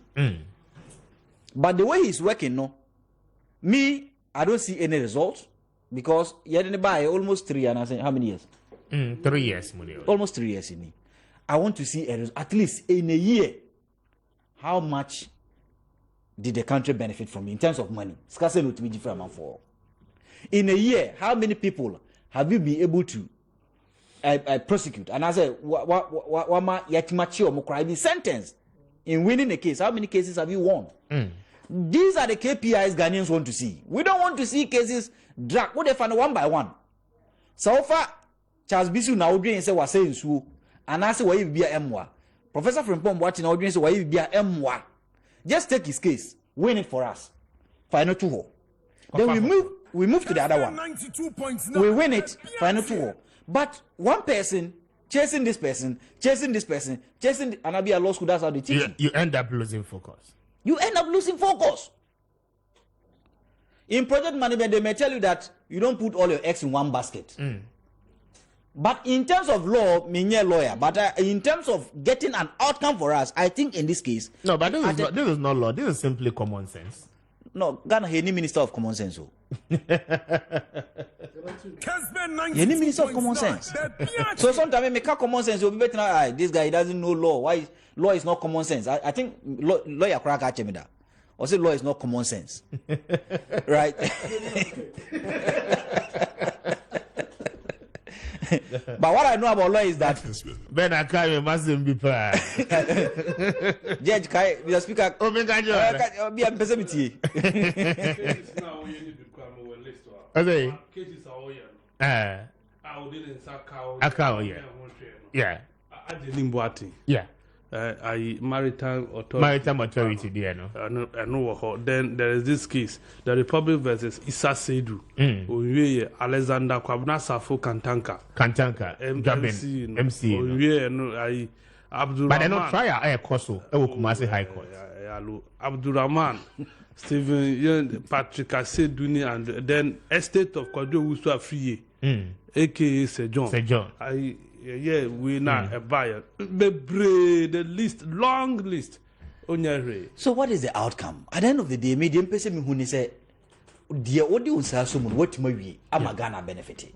But the way he's working, I don't see any results because he had by almost 3 and I say how many years? 3 years, almost 3 years in me. I want to see a result, at least in a year. How much did the country benefit from in terms of money? In a year, how many people have you been able to prosecute? And I said, be sentenced in winning a case. How many cases have you won? These are the KPIs Ghanaians want to see. We don't want to see cases dragged. What they find one by one. So far, Charles Bisu now doing say was saying so, and I say why you be a MWA. Professor Frimpong watching now doing say why you be a MWA. Just take his case, win it for us. Final 2-0. Then we move to the other one. We win it, final 2-0. But one person chasing this person, and I'll be a law school, that's how they teach you end up losing focus. In project management, they may tell you that you don't put all your eggs in one basket. But in terms of law, me a lawyer. But in terms of getting an outcome for us, I think in this case. No, but this is not law. This is simply common sense. No, Ghana any minister of common sense. Kessben Any minister of common sense. So sometimes I make common sense. You'll be better. This guy doesn't know law. Why law is not common sense? I think lawyer crack at me that. Or say law is not common sense. Right? But what I know about law is that Ben Akai mustn't be proud. Judge Kai, the speaker, Oh, me can't you? be a pessimity. Okay. Cases are all young. I didn't sack Akao, yeah. I didn't boati. Yeah. I maritime authority. Maritime authority, there, no. I know. Then there is this case, the Republic versus Issa Sedu. Alexander Kwabna Safo Kantanka. MC. But they're not trial. I Koso. I will Kumasi High Court. Abdurrahman, Stephen, Patrick Aseduni, and then Estate of Kwadwo Wusu Afriye, aka Sejon. We now a buyer. The list, long list. So what is the outcome? At the end of the day, medium person who say, "Dear audience has some what maybe I'm a Ghana benefit."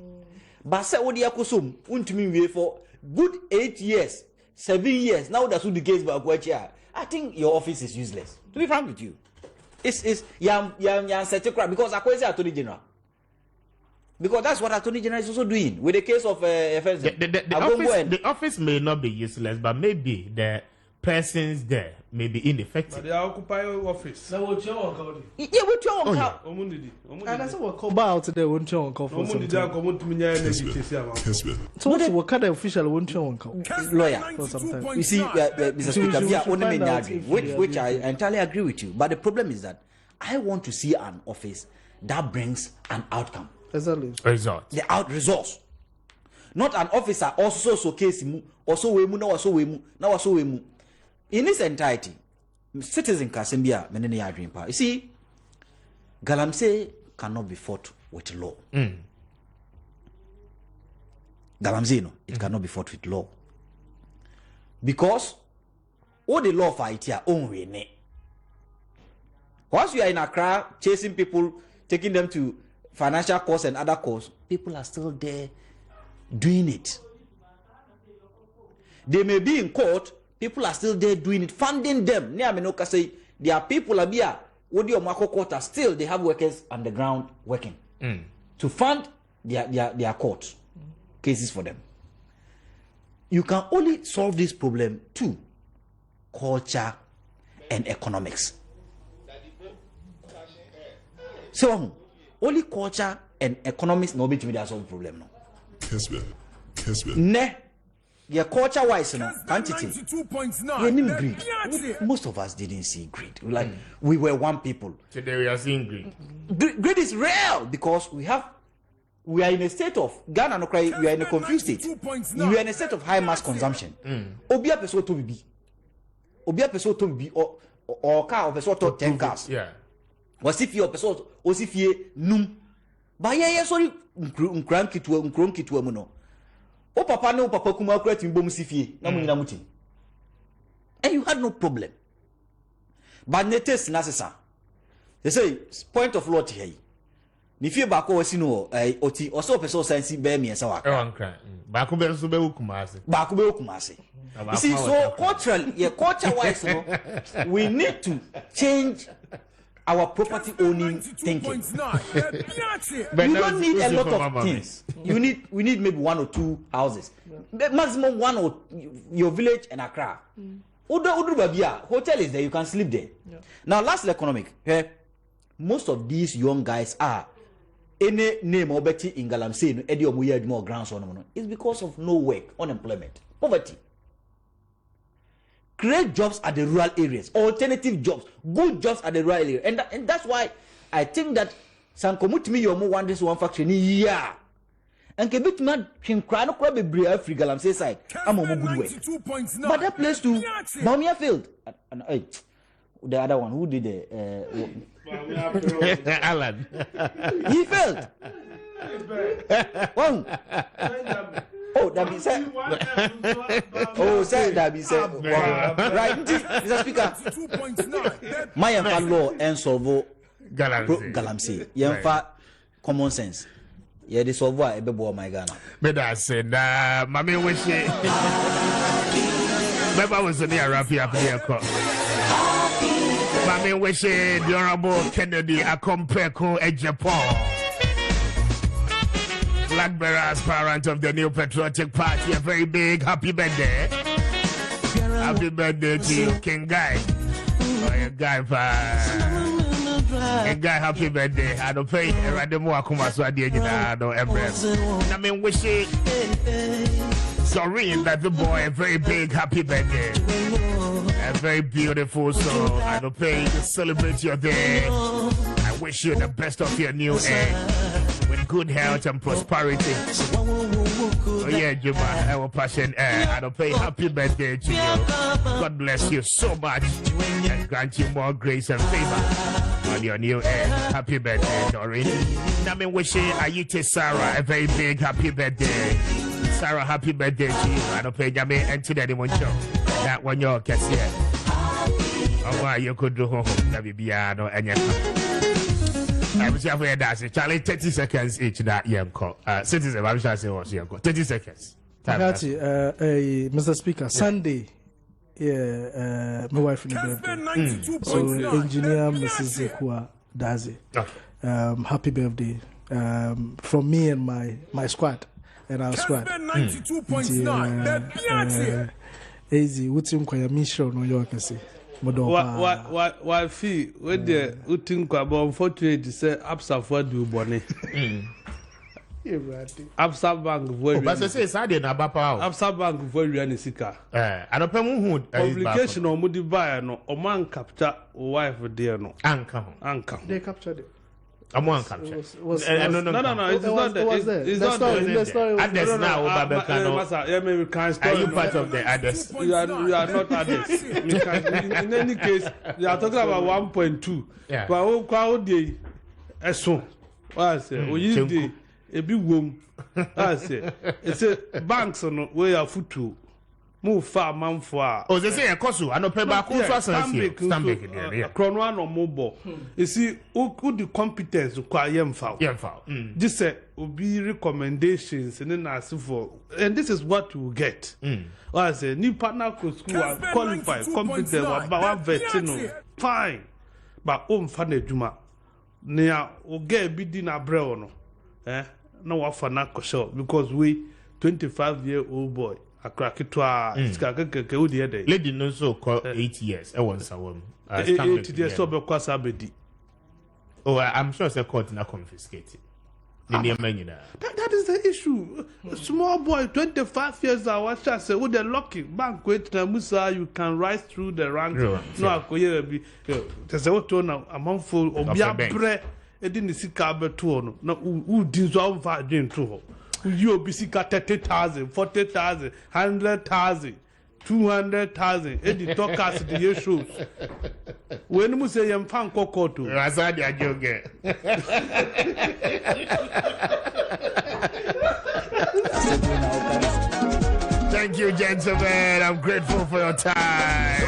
But say what dear Kosum won't mean for good 8 years, 7 years. Now that's what the case by Kwachia. I think your office is useless. To be frank with you, it's yam such a crap because I say Attorney General. Because that's what Attorney General is also doing with the case of the office may not be useless, but maybe the persons there may be ineffective. But they occupy office. Now what you want? Yeah, what you want? And that's what call out today. Won't you want? So what kind of official won't you want? Lawyer. For some time. You see, Mr. Speaker, we are only which I entirely agree with you. But the problem is that I want to see an office that brings an outcome. Exactly. Result. The out resource. Not an officer also so case also we mu now also we mu now also we mu. In its entirety, citizen Kasembia menene ya dream power. You see, Galamsey cannot be fought with law. Galamsey no, it cannot be fought with law. Because all the law fight here own way. Once you are in Accra chasing people, taking them to financial costs and other costs, people are still there doing it. They may be in court, people are still there doing it, funding them. There are people here, court are still, they have workers on the ground working to fund their court cases for them. You can only solve this problem through culture and economics. So, only culture and economics no be to me that solve the problem no. Kessben. Ne, your culture wise no quantity. You need greed. Most of us didn't see greed. Like we were one people. Today we are seeing greed. Greed is real because we are in a state of Ghana no cry. We are in a confused state. We are in a state of high mass consumption. Obia person to be. Obia person to be or car or person to 10 cars. Yeah. Wasifie opeso osifie num ba ye sorry nkran kitwa mu no o papa ne o papa kuma akura timbom sifie na mu nyina muti and you had no problem but netes na sesa they say point of law here ni fie ba ko wasi no oti o so opeso sansi be mi ensa wa ba ko be so be okumase you see so cultural culture wise no we need to change our property owning thinking. You don't need a lot of things. We need maybe 1 or 2 houses. Maximum 1 or your village and Accra. Hotel is there, you can sleep there. Yeah. Now last economic. Most of these young guys are any name or betty in Galamsey, Eddie or more grounds on it's because of no work, unemployment, poverty. Create jobs at the rural areas, alternative jobs, good jobs at the rural area, and that's why I think that Sankomutimi Yomo want this one faction yeah. And Kebit man him cry no crab be free Galamsey side. I'm on good way. But that place too, Maakye failed. And the other one who did the Alan. He failed. Oh, that be said. Oh, said that be said. Right, Mr. Speaker. My law and solve galamsey. Yemfa common sense. Yeah, this solve a bebo my Ghana. But I said, Mammy wish it. Remember, was in the Appiah here. Mammy wish it, the Honorable Kennedy, a compare at Japan. Blackberry aspirant of the New Patriotic Party, a very big happy birthday. Happy birthday to you, King Guy. Oh, a guy, happy birthday. I don't pay a random walk on my swag. I don't I mean, wish it. Sorry, that the boy, a very big happy birthday. A very beautiful song. I don't pay to celebrate your day. I wish you the best of your new age. Good health and prosperity. Oh yeah, Juma, our passion. I don't pay happy birthday to you. God bless you so much and grant you more grace and favor on your new age. Happy birthday, Doreen. I mean, wishing Ayute Sarah a very big happy birthday. Sarah, happy birthday to you. I don't pay Yame and to the one show. That one you're Cassia. Oh, why you could do home. Nabibiano and your. I was here that Charlie 30 seconds each that young call. Citizen, I'm sure I say what's young call. 30 seconds. Mr. Speaker, Sunday, yeah, my wife in the birthday. So, engineer Mrs. Zekua Dazi. Happy birthday from me and my squad and our squad. Easy, what's in Kwaya mission on your can Why fee with the Utin Kwabo unfortunately say Apsa for do bonnet. Apsa Bank very but I say Saturday na Bapa Apsa Bank very anisika. I don't pay who publication or mudi buyer no or man capture wife there no. Anchor. They captured it. I'm one capture. No. It's not the story. Others now, are you part of the others? You are not others. In any case, you are talking about 1.2. Yeah. But how crowd day? So, I say, we use the a big room. I say, it's a banks on where your foot to. Move far, man, for. Oh, they say a cosu. I don't pay back. Stand Chrono or mobile. You see, who the competence require young foul. This will be recommendations and then ask for, and this is what you get. I say, new partner school are qualified, competent, about veteran. Fine, but funny Juma. Now, we'll get a bit in a brown. No, what for not because we 25-year-old boy. A crack it to a lady no so called 8 years. I want some 8 years so because abedi. Oh, I'm sure it's a court not confiscated. That is the issue. Small boy, 25 years old. What I say? With the lucky bank, wait, Musa, you can rise through the ranks. No, I could hear be. There's a what now? A month full of bread. It didn't see carber to no. Who dissolve that dream to you be sick at 30,000, 40,000, 100,000, 200,000. Eddie talk us the issues. When we say I'm fan cocoto, Razadi Ajoge. Thank you, gentlemen. I'm grateful for your time.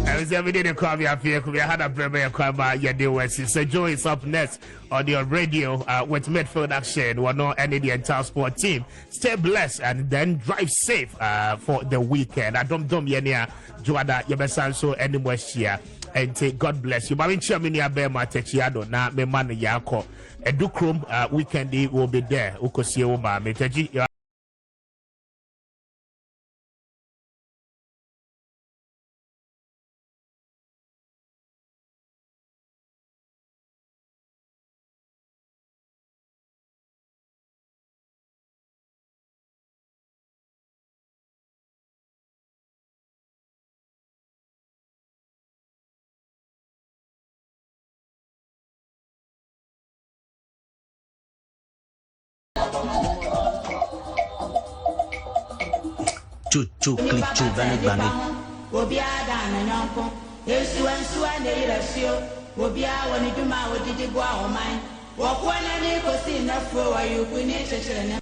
I was every day to call me up here. We had a premier Kwame. So Joe is up next on your radio with midfield action. We're not any the entire sport team. Stay blessed and then drive safe for the weekend. I don't yenia Joada Yabesan so anymore here. And take God bless you. But in Germany, I bear my techiado na me man yako. Edukrum weekend will be there. Ukosi Oma Meteji. Click bang. Obia dan nyonko esu ane irasio obia woni duma odidi bo a o man wo ko na ni ko si na fo wa yu ku ni chechere